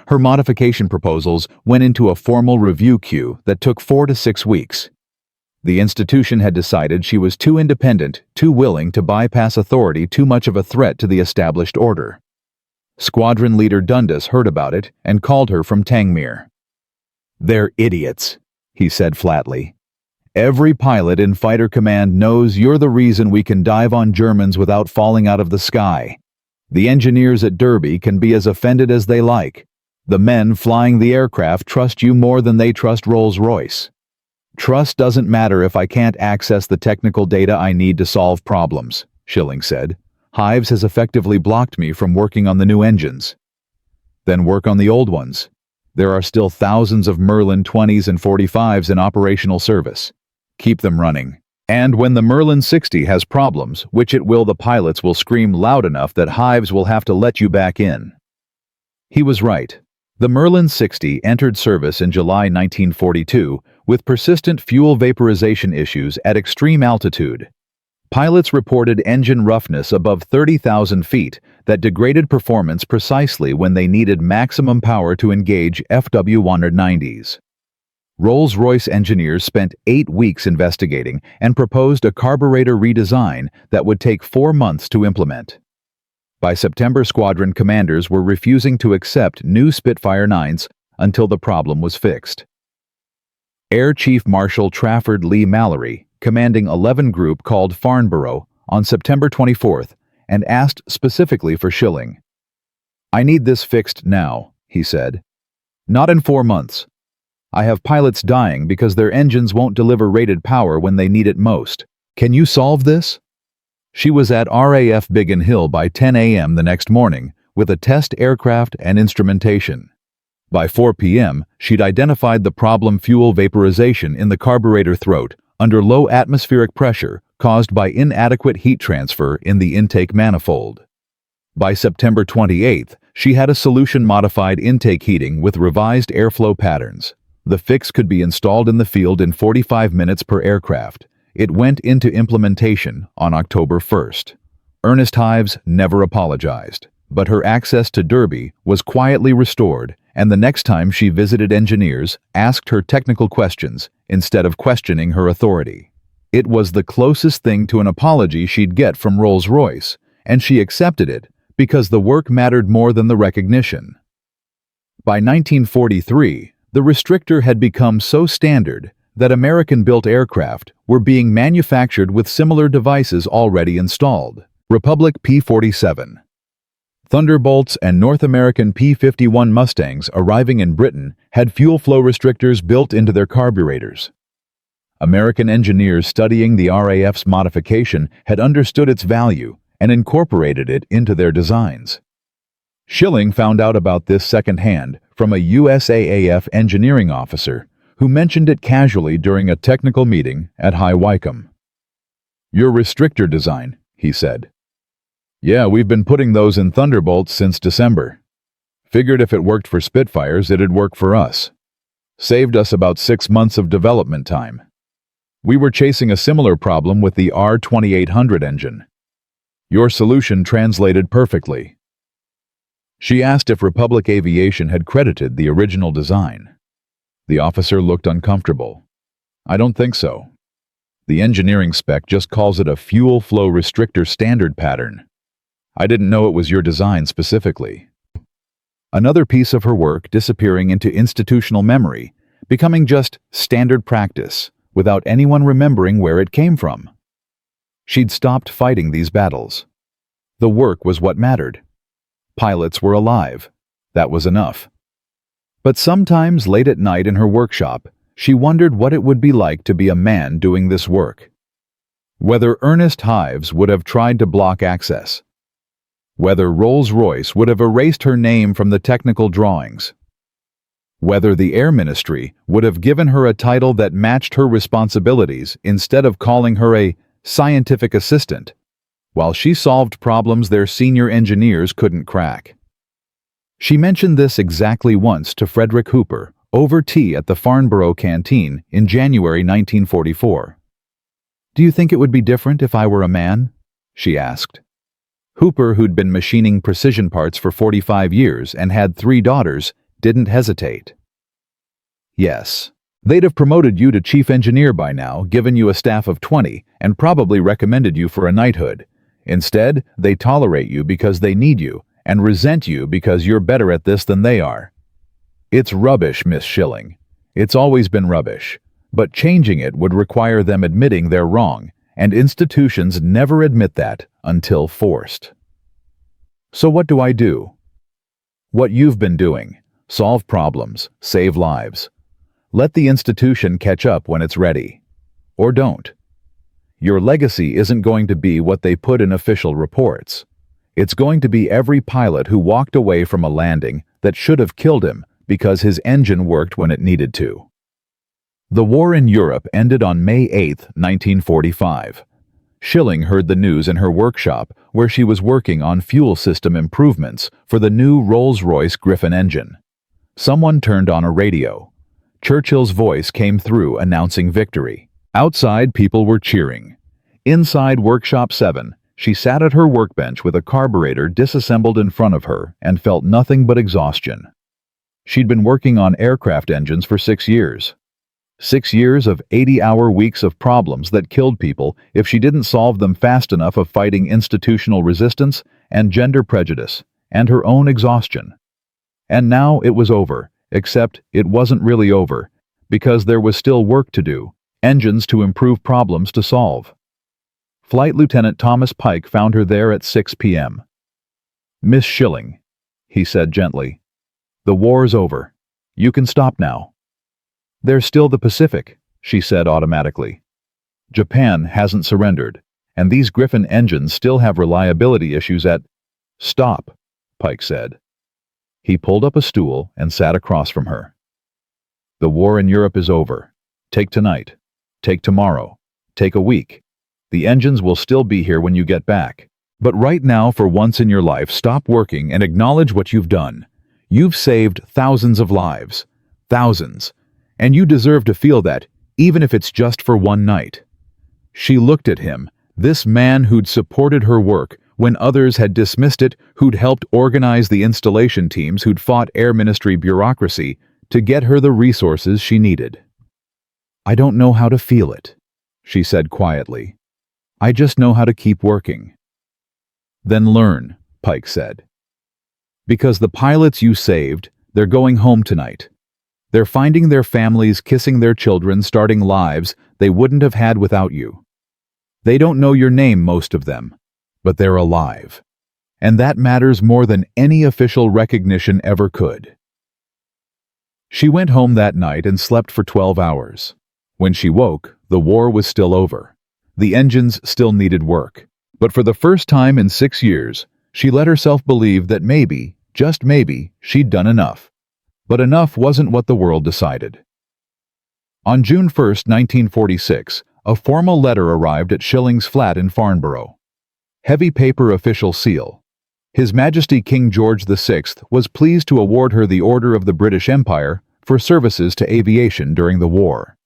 Her modification proposals went into a formal review queue that took 4 to 6 weeks. The institution had decided she was too independent, too willing to bypass authority, too much of a threat to the established order. Squadron leader Dundas heard about it and called her from Tangmere. "They're idiots," he said flatly. "Every pilot in fighter command knows you're the reason we can dive on Germans without falling out of the sky. The engineers at Derby can be as offended as they like. The men flying the aircraft trust you more than they trust Rolls-Royce. Trust doesn't matter if I can't access the technical data I need to solve problems," Shilling said. "Hives has effectively blocked me from working on the new engines." "Then work on the old ones. There are still thousands of Merlin 20s and 45s in operational service. Keep them running. And when the Merlin 60 has problems, which it will, the pilots will scream loud enough that Hives will have to let you back in." He was right. The Merlin 60 entered service in July 1942 with persistent fuel vaporization issues at extreme altitude. Pilots reported engine roughness above 30,000 feet that degraded performance precisely when they needed maximum power to engage Bf-109s. Rolls-Royce engineers spent 8 weeks investigating and proposed a carburetor redesign that would take 4 months to implement. By September, squadron commanders were refusing to accept new Spitfire 9s until the problem was fixed. Air Chief Marshal Trafford Lee Mallory, commanding 11 Group, called Farnborough on September 24th and asked specifically for Shilling. "I need this fixed now," he said. "Not in 4 months. I have pilots dying because their engines won't deliver rated power when they need it most. Can you solve this?" She was at RAF Biggin Hill by 10 a.m. the next morning with a test aircraft and instrumentation. By 4 p.m., she'd identified the problem: fuel vaporization in the carburetor throat under low atmospheric pressure caused by inadequate heat transfer in the intake manifold. By September 28th, she had a solution-modified intake heating with revised airflow patterns. The fix could be installed in the field in 45 minutes per aircraft. It went into implementation on October 1st. Ernest Hives never apologized, but her access to Derby was quietly restored, and the next time she visited engineers, asked her technical questions instead of questioning her authority. It was the closest thing to an apology she'd get from Rolls-Royce, and she accepted it because the work mattered more than the recognition. By 1943, the restrictor had become so standard that American-built aircraft were being manufactured with similar devices already installed. Republic P-47. Thunderbolts and North American P-51 Mustangs arriving in Britain had fuel flow restrictors built into their carburetors. American engineers studying the RAF's modification had understood its value and incorporated it into their designs. Shilling found out about this secondhand from a USAAF engineering officer who mentioned it casually during a technical meeting at High Wycombe. "Your restrictor design," he said. "Yeah, we've been putting those in Thunderbolts since December. Figured if it worked for Spitfires, it'd work for us. Saved us about 6 months of development time. We were chasing a similar problem with the R2800 engine. Your solution translated perfectly." She asked if Republic Aviation had credited the original design. The officer looked uncomfortable. "I don't think so. The engineering spec just calls it a fuel flow restrictor standard pattern. I didn't know it was your design specifically." Another piece of her work disappearing into institutional memory, becoming just standard practice, without anyone remembering where it came from. She'd stopped fighting these battles. The work was what mattered. Pilots were alive. That was enough. But sometimes late at night in her workshop, she wondered what it would be like to be a man doing this work. Whether Ernest Hives would have tried to block access. Whether Rolls-Royce would have erased her name from the technical drawings. Whether the Air Ministry would have given her a title that matched her responsibilities instead of calling her a scientific assistant, while she solved problems their senior engineers couldn't crack. She mentioned this exactly once to Frederick Hooper over tea at the Farnborough canteen in January 1944. "Do you think it would be different if I were a man?" she asked. Hooper, who'd been machining precision parts for 45 years and had 3 daughters, didn't hesitate. "Yes. They'd have promoted you to chief engineer by now, given you a staff of 20, and probably recommended you for a knighthood. Instead, they tolerate you because they need you, and resent you because you're better at this than they are. It's rubbish, Miss Shilling. It's always been rubbish. But changing it would require them admitting they're wrong, and institutions never admit that until forced. So what do I do? What you've been doing. Solve problems, save lives. Let the institution catch up when it's ready. Or don't. Your legacy isn't going to be what they put in official reports. It's going to be every pilot who walked away from a landing that should have killed him because his engine worked when it needed to." The war in Europe ended on May 8, 1945. Shilling heard the news in her workshop where she was working on fuel system improvements for the new Rolls-Royce Griffin engine. Someone turned on a radio. Churchill's voice came through announcing victory. Outside, people were cheering. Inside Workshop 7, she sat at her workbench with a carburetor disassembled in front of her and felt nothing but exhaustion. She'd been working on aircraft engines for 6 years. 6 years of 80-hour weeks of problems that killed people if she didn't solve them fast enough, of fighting institutional resistance and gender prejudice and her own exhaustion. And now it was over, except it wasn't really over, because there was still work to do, engines to improve, problems to solve. Flight Lieutenant Thomas Pike found her there at 6 p.m. "Miss Shilling," he said gently, "the war's over. You can stop now." "There's still the Pacific," she said automatically. "Japan hasn't surrendered, and these Griffin engines still have reliability issues at—" "Stop," Pike said. He pulled up a stool and sat across from her. "The war in Europe is over. Take tonight. Take tomorrow. Take a week. The engines will still be here when you get back. But right now, for once in your life, stop working and acknowledge what you've done. You've saved thousands of lives. Thousands. And you deserve to feel that, even if it's just for one night." She looked at him, this man who'd supported her work when others had dismissed it, who'd helped organize the installation teams, who'd fought Air Ministry bureaucracy to get her the resources she needed. "I don't know how to feel it," she said quietly. "I just know how to keep working." "Then learn," Pike said. "Because the pilots you saved, they're going home tonight. They're finding their families, kissing their children, starting lives they wouldn't have had without you. They don't know your name, most of them, but they're alive. And that matters more than any official recognition ever could." She went home that night and slept for 12 hours. When she woke, the war was still over. The engines still needed work. But for the first time in 6 years, she let herself believe that maybe, just maybe, she'd done enough. But enough wasn't what the world decided. On June 1, 1946, a formal letter arrived at Shilling's flat in Farnborough. Heavy paper, official seal. His Majesty King George VI was pleased to award her the Order of the British Empire for services to aviation during the war.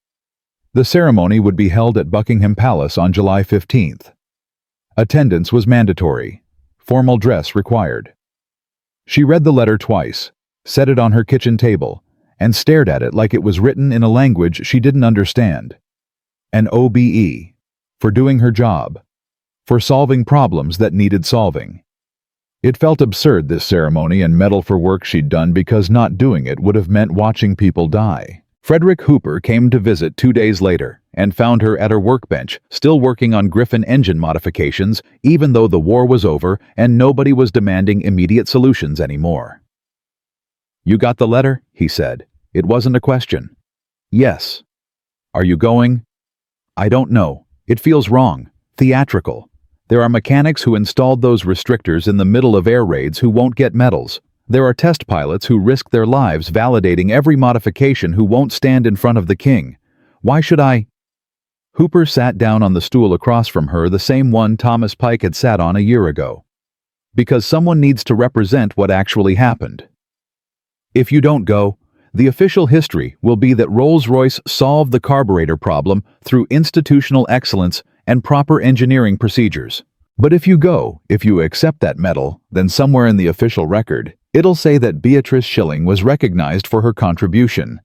The ceremony would be held at Buckingham Palace on July 15th. Attendance was mandatory. Formal dress required. She read the letter twice, set it on her kitchen table, and stared at it like it was written in a language she didn't understand. An OBE, for doing her job, for solving problems that needed solving. It felt absurd, this ceremony and medal for work she'd done, because not doing it would have meant watching people die. Frederick Hooper came to visit 2 days later, and found her at her workbench, still working on Griffin engine modifications, even though the war was over and nobody was demanding immediate solutions anymore. "You got the letter?" he said. It wasn't a question. "Yes." "Are you going?" "I don't know. It feels wrong. Theatrical. There are mechanics who installed those restrictors in the middle of air raids who won't get medals. There are test pilots who risk their lives validating every modification who won't stand in front of the king. Why should I?" Hooper sat down on the stool across from her, the same one Thomas Pike had sat on a year ago. "Because someone needs to represent what actually happened. If you don't go, the official history will be that Rolls-Royce solved the carburetor problem through institutional excellence and proper engineering procedures. But if you go, if you accept that medal, then somewhere in the official record, it'll say that Beatrice Shilling was recognized for her contribution.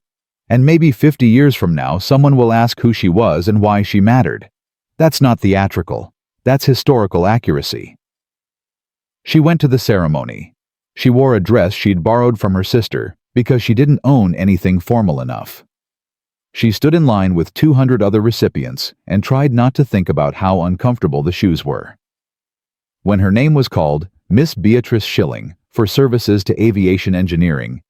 And maybe 50 years from now, someone will ask who she was and why she mattered. That's not theatrical. That's historical accuracy." She went to the ceremony. She wore a dress she'd borrowed from her sister because she didn't own anything formal enough. She stood in line with 200 other recipients and tried not to think about how uncomfortable the shoes were. When her name was called, Miss Beatrice Shilling, for services to aviation engineering,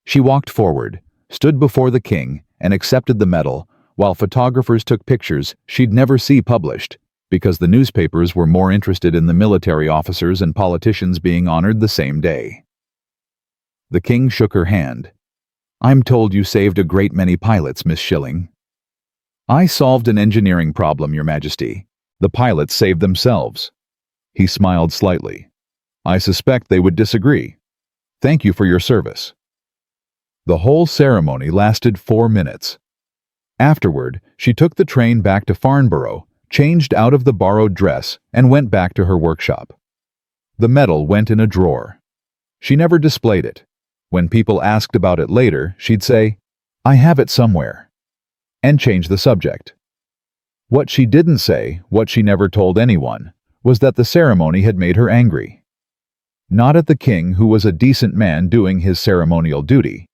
she walked forward, stood before the king, and accepted the medal, while photographers took pictures she'd never see published, because the newspapers were more interested in the military officers and politicians being honored the same day. The king shook her hand. "I'm told you saved a great many pilots, Miss Shilling." "I solved an engineering problem, Your Majesty. The pilots saved themselves." He smiled slightly. "I suspect they would disagree. Thank you for your service." The whole ceremony lasted 4 minutes. Afterward, she took the train back to Farnborough, changed out of the borrowed dress, and went back to her workshop. The medal went in a drawer. She never displayed it. When people asked about it later, she'd say, "I have it somewhere," and change the subject. What she didn't say, what she never told anyone, was that the ceremony had made her angry. Not at the king, who was a decent man doing his ceremonial duty,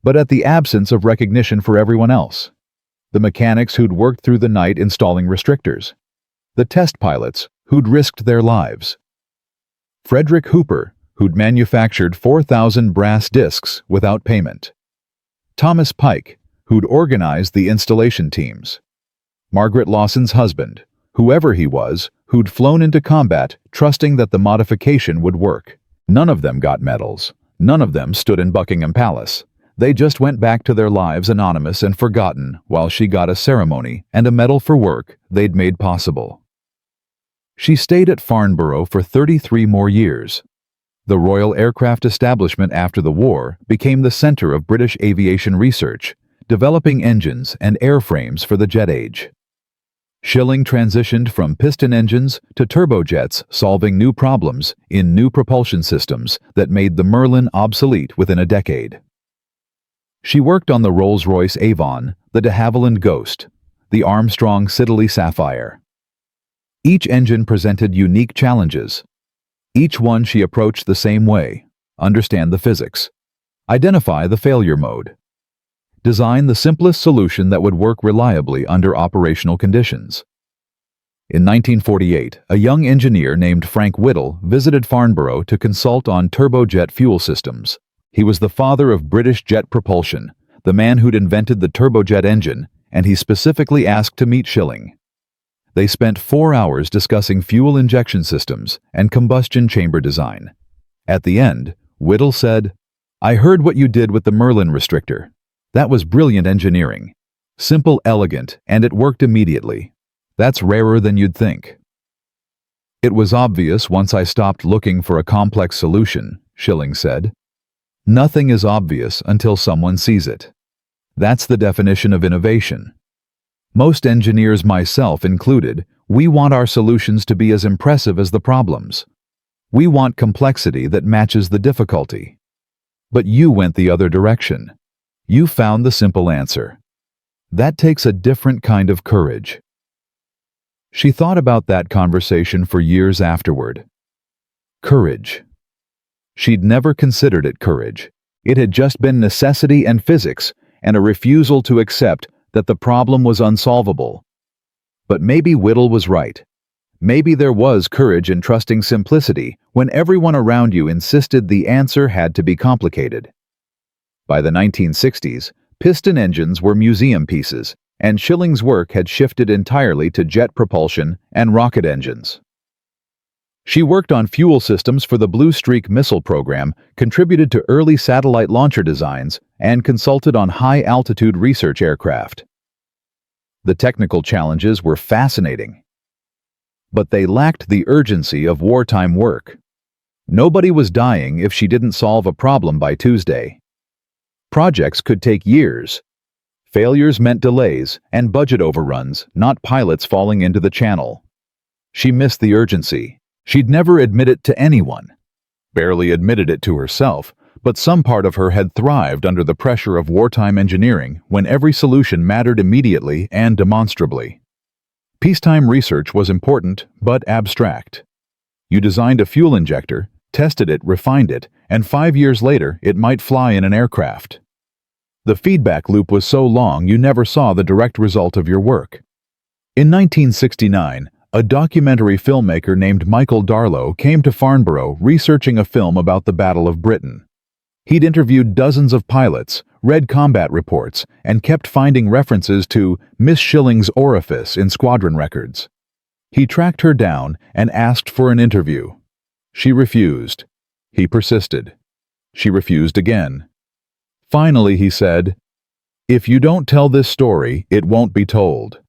but at the absence of recognition for everyone else. The mechanics who'd worked through the night installing restrictors. The test pilots who'd risked their lives. Frederick Hooper, who'd manufactured 4,000 brass discs without payment. Thomas Pike, who'd organized the installation teams. Margaret Lawson's husband, whoever he was, who'd flown into combat trusting that the modification would work. None of them got medals. None of them stood in Buckingham Palace. They just went back to their lives anonymous and forgotten, while she got a ceremony and a medal for work they'd made possible. She stayed at Farnborough for 33 more years. The Royal Aircraft Establishment after the war became the center of British aviation research, developing engines and airframes for the jet age. Shilling transitioned from piston engines to turbojets, solving new problems in new propulsion systems that made the Merlin obsolete within a decade. She worked on the Rolls-Royce Avon, the de Havilland Ghost, the Armstrong Siddeley Sapphire. Each engine presented unique challenges. Each one she approached the same way: understand the physics, identify the failure mode, design the simplest solution that would work reliably under operational conditions. In 1948, a young engineer named Frank Whittle visited Farnborough to consult on turbojet fuel systems. He was the father of British jet propulsion, the man who'd invented the turbojet engine, and he specifically asked to meet Shilling. They spent 4 hours discussing fuel injection systems and combustion chamber design. At the end, Whittle said, "I heard what you did with the Merlin restrictor. That was brilliant engineering. Simple, elegant, and it worked immediately. That's rarer than you'd think." "It was obvious once I stopped looking for a complex solution," Shilling said. "Nothing is obvious until someone sees it. That's the definition of innovation. Most engineers, myself included, we want our solutions to be as impressive as the problems. We want complexity that matches the difficulty. But you went the other direction. You found the simple answer. That takes a different kind of courage." She thought about that conversation for years afterward. Courage. She'd never considered it courage. It had just been necessity and physics, and a refusal to accept that the problem was unsolvable. But maybe Whittle was right. Maybe there was courage in trusting simplicity when everyone around you insisted the answer had to be complicated. By the 1960s, piston engines were museum pieces, and Shilling's work had shifted entirely to jet propulsion and rocket engines. She worked on fuel systems for the Blue Streak missile program, contributed to early satellite launcher designs, and consulted on high-altitude research aircraft. The technical challenges were fascinating, but they lacked the urgency of wartime work. Nobody was dying if she didn't solve a problem by Tuesday. Projects could take years. Failures meant delays and budget overruns, not pilots falling into the channel. She missed the urgency. She'd never admit it to anyone. Barely admitted it to herself, but some part of her had thrived under the pressure of wartime engineering when every solution mattered immediately and demonstrably. Peacetime research was important, but abstract. You designed a fuel injector, tested it, refined it, and 5 years later it might fly in an aircraft. The feedback loop was so long you never saw the direct result of your work. In 1969, a documentary filmmaker named Michael Darlow came to Farnborough researching a film about the Battle of Britain. He'd interviewed dozens of pilots, read combat reports, and kept finding references to Miss Shilling's Orifice in squadron records. He tracked her down and asked for an interview. She refused. He persisted. She refused again. Finally, he said, "If you don't tell this story, it won't be told.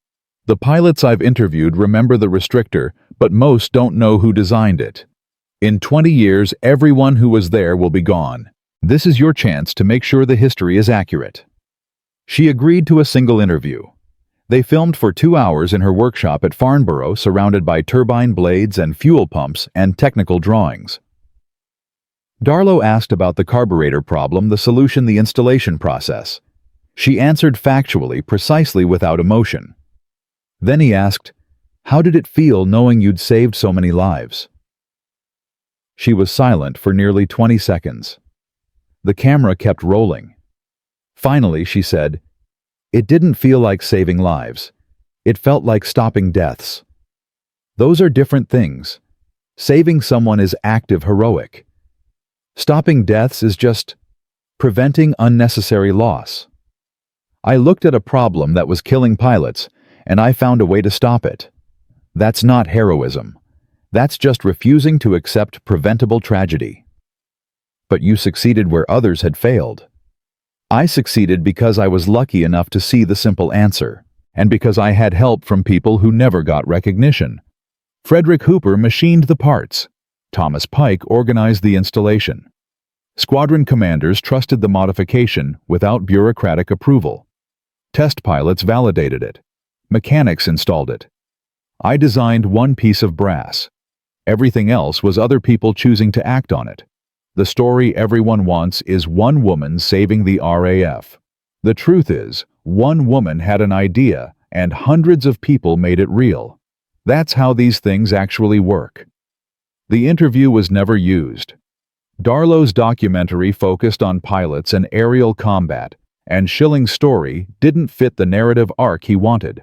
The pilots I've interviewed remember the restrictor, but most don't know who designed it. In 20 years, everyone who was there will be gone. This is your chance to make sure the history is accurate." She agreed to a single interview. They filmed for 2 hours in her workshop at Farnborough, surrounded by turbine blades and fuel pumps and technical drawings. Darlow asked about the carburetor problem, the solution, the installation process. She answered factually, precisely, without emotion. Then he asked, "How did it feel knowing you'd saved so many lives?" She was silent for nearly 20 seconds. The camera kept rolling. Finally, she said, "It didn't feel like saving lives. It felt like stopping deaths. Those are different things. Saving someone is active, heroic. Stopping deaths is just preventing unnecessary loss. I looked at a problem that was killing pilots, and I found a way to stop it. That's not heroism. That's just refusing to accept preventable tragedy. But you succeeded where others had failed. I succeeded because I was lucky enough to see the simple answer, and because I had help from people who never got recognition. Frederick Hooper machined the parts. Thomas Pike organized the installation. Squadron commanders trusted the modification without bureaucratic approval. Test pilots validated it. Mechanics installed it. I designed one piece of brass. Everything else was other people choosing to act on it. The story everyone wants is one woman saving the RAF. The truth is, one woman had an idea, and hundreds of people made it real. That's how these things actually work. The interview was never used. Darlow's documentary focused on pilots and aerial combat, and Shilling's story didn't fit the narrative arc he wanted.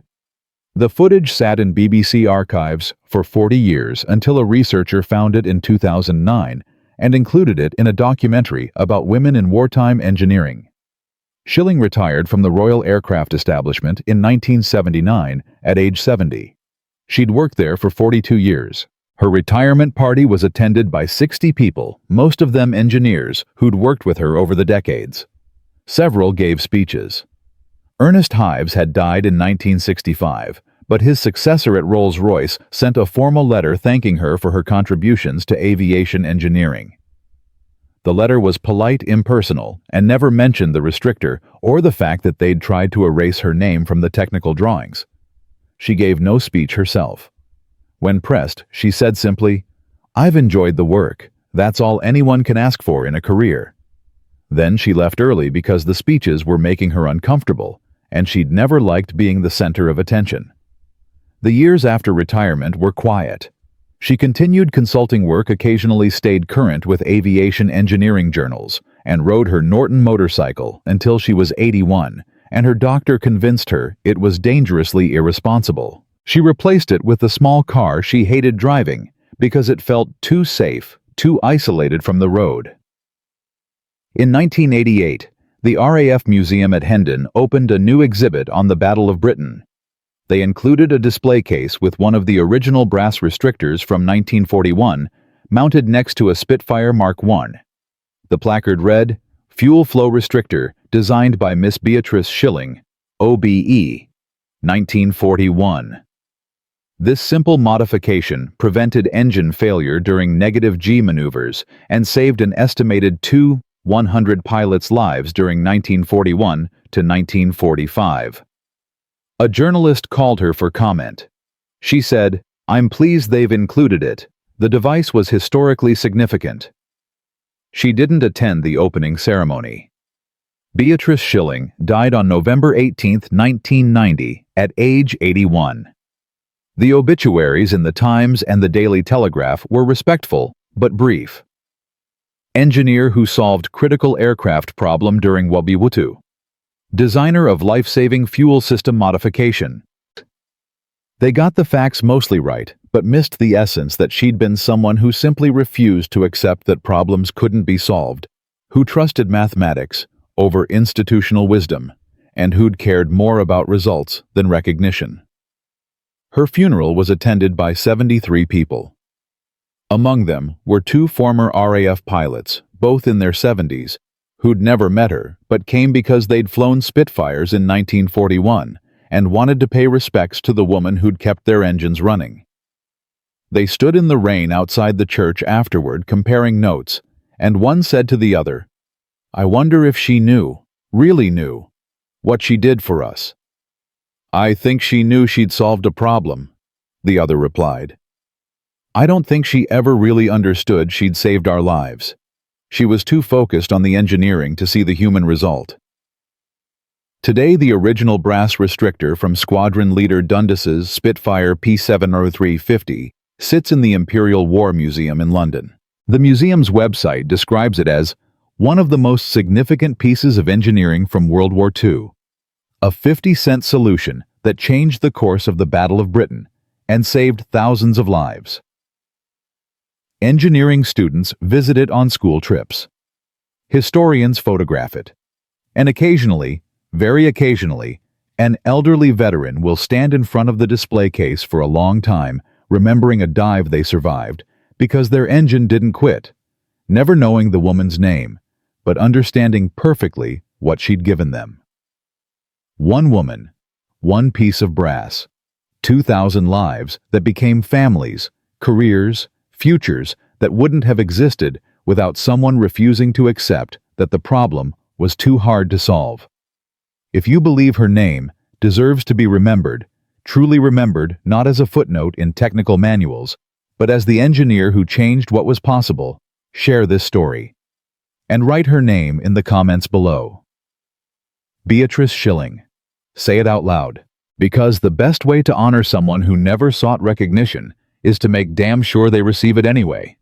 The footage sat in BBC archives for 40 years until a researcher found it in 2009 and included it in a documentary about women in wartime engineering. Shilling retired from the Royal Aircraft Establishment in 1979 at age 70. She'd worked there for 42 years. Her retirement party was attended by 60 people, most of them engineers who'd worked with her over the decades. Several gave speeches. Ernest Hives had died in 1965, but his successor at Rolls-Royce sent a formal letter thanking her for her contributions to aviation engineering. The letter was polite, impersonal, and never mentioned the restrictor or the fact that they'd tried to erase her name from the technical drawings. She gave no speech herself. When pressed, she said simply, "I've enjoyed the work. That's all anyone can ask for in a career." Then she left early because the speeches were making her uncomfortable, and she'd never liked being the center of attention. The years after retirement were quiet. She continued consulting work, occasionally stayed current with aviation engineering journals, and rode her Norton motorcycle until she was 81, and her doctor convinced her it was dangerously irresponsible. She replaced it with the small car she hated driving because it felt too safe, too isolated from the road. In 1988, the RAF Museum at Hendon opened a new exhibit on the Battle of Britain. They included a display case with one of the original brass restrictors from 1941 mounted next to a Spitfire Mark I. The placard read, "Fuel Flow Restrictor, designed by Miss Beatrice Shilling, OBE, 1941." This simple modification prevented engine failure during negative G maneuvers and saved an estimated 100 pilots' lives during 1941 to 1945. A journalist called her for comment. She said, "I'm pleased they've included it. The device was historically significant." She didn't attend the opening ceremony. Beatrice Shilling died on November 18, 1990, at age 81. The obituaries in the Times and the Daily Telegraph were respectful, but brief. Engineer who solved critical aircraft problem during World War II. Designer of life-saving fuel system modification. They got the facts mostly right, but missed the essence that she'd been someone who simply refused to accept that problems couldn't be solved, who trusted mathematics over institutional wisdom, and who'd cared more about results than recognition. Her funeral was attended by 73 people. Among them were 2 former RAF pilots, both in their 70s, who'd never met her but came because they'd flown Spitfires in 1941 and wanted to pay respects to the woman who'd kept their engines running. They stood in the rain outside the church afterward comparing notes, and one said to the other, "I wonder if she knew, really knew, what she did for us." "I think she knew she'd solved a problem," the other replied. "I don't think she ever really understood she'd saved our lives. She was too focused on the engineering to see the human result." Today, the original brass restrictor from Squadron Leader Dundas's Spitfire P70350 sits in the Imperial War Museum in London. The museum's website describes it as one of the most significant pieces of engineering from World War II, a 50-cent solution that changed the course of the Battle of Britain and saved thousands of lives. Engineering students visit it on school trips. Historians photograph it. And occasionally, very occasionally, an elderly veteran will stand in front of the display case for a long time, remembering a dive they survived because their engine didn't quit, never knowing the woman's name, but understanding perfectly what she'd given them. One woman, one piece of brass, 2,000 lives that became families, careers, futures that wouldn't have existed without someone refusing to accept that the problem was too hard to solve. If you believe her name deserves to be remembered, truly remembered not as a footnote in technical manuals, but as the engineer who changed what was possible, share this story. And write her name in the comments below. Beatrice Shilling. Say it out loud, because the best way to honor someone who never sought recognition is to make damn sure they receive it anyway.